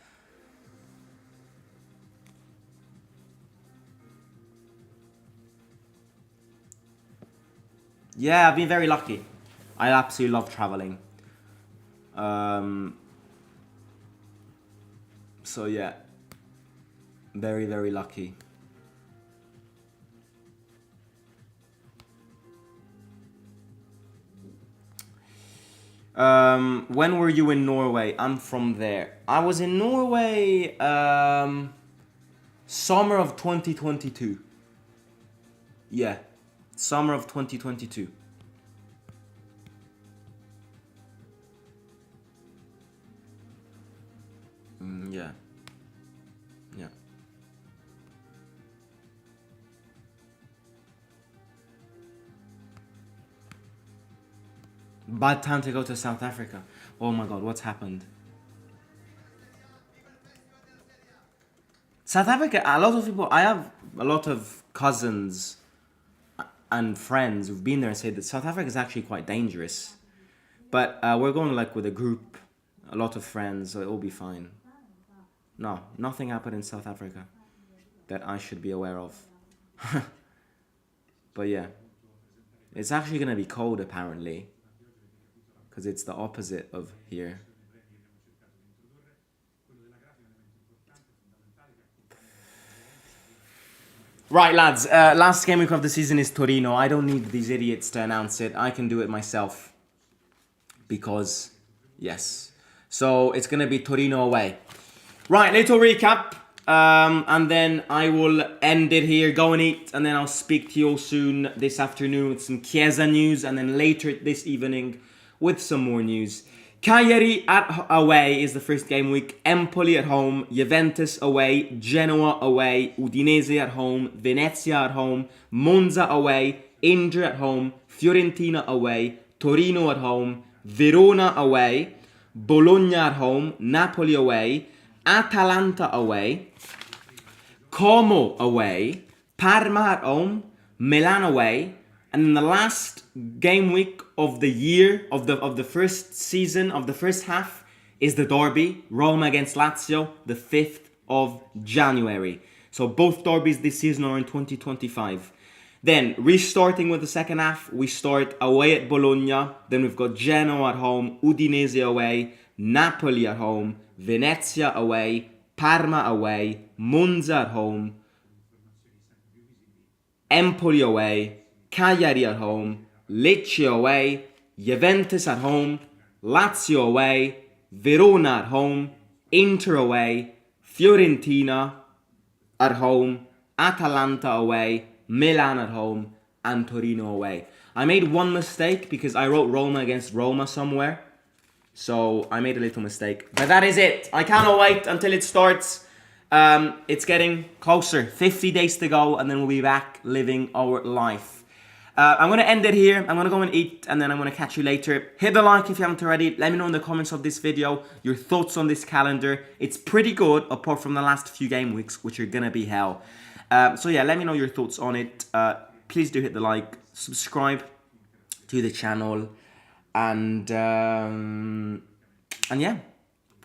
Yeah, I've been very lucky. I absolutely love traveling. So yeah, very, very lucky. When were you in Norway? I'm from there. I was in Norway summer of 2022. Yeah, summer of 2022. Yeah. Yeah. Bad time to go to South Africa. Oh my god, what's happened? South Africa, a lot of people, I have a lot of cousins and friends who've been there and say that South Africa is actually quite dangerous. But we're going like with a group, a lot of friends, so it'll be fine. No, nothing happened in South Africa that I should be aware of. But yeah, it's actually going to be cold apparently, because it's the opposite of here. Right, lads, last game week of the season is Torino. I don't need these idiots to announce it. I can do it myself. Because, yes. So, it's going to be Torino away. Right, little recap. And then I will end it here, go and eat. And then I'll speak to you all soon this afternoon with some Chiesa news. And then later this evening with some more news. Cagliari away is the first game week. Empoli at home, Juventus away, Genoa away, Udinese at home, Venezia at home, Monza away, Inter at home, Fiorentina away, Torino at home, Verona away, Bologna at home, Napoli away, Atalanta away, Como away, Parma at home, Milan away, and in the last game week of the year, of the first season, of the first half, is the derby, Roma against Lazio, the 5th of January. So both derbies this season are in 2025. Then, restarting with the second half, we start away at Bologna, then we've got Genoa at home, Udinese away, Napoli at home, Venezia away, Parma away, Monza at home, Empoli away, Cagliari at home, Lecce away, Juventus at home, Lazio away, Verona at home, Inter away, Fiorentina at home, Atalanta away, Milan at home, and Torino away. I made one mistake because I wrote Roma against Roma somewhere. So I made a little mistake. But that is it. I cannot wait until it starts. It's getting closer. 50 days to go and then we'll be back living our life. I'm going to end it here. I'm going to go and eat and then I'm going to catch you later. Hit the like if you haven't already. Let me know in the comments of this video your thoughts on this calendar. It's pretty good apart from the last few game weeks, which are going to be hell. So yeah, let me know your thoughts on it. Please do hit the like, subscribe to the channel, and yeah,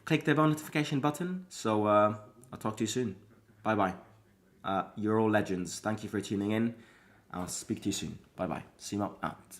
click the bell notification button. So I'll talk to you soon. Bye bye. You're all legends. Thank you for tuning in. I'll speak to you soon. Bye bye. Simo out.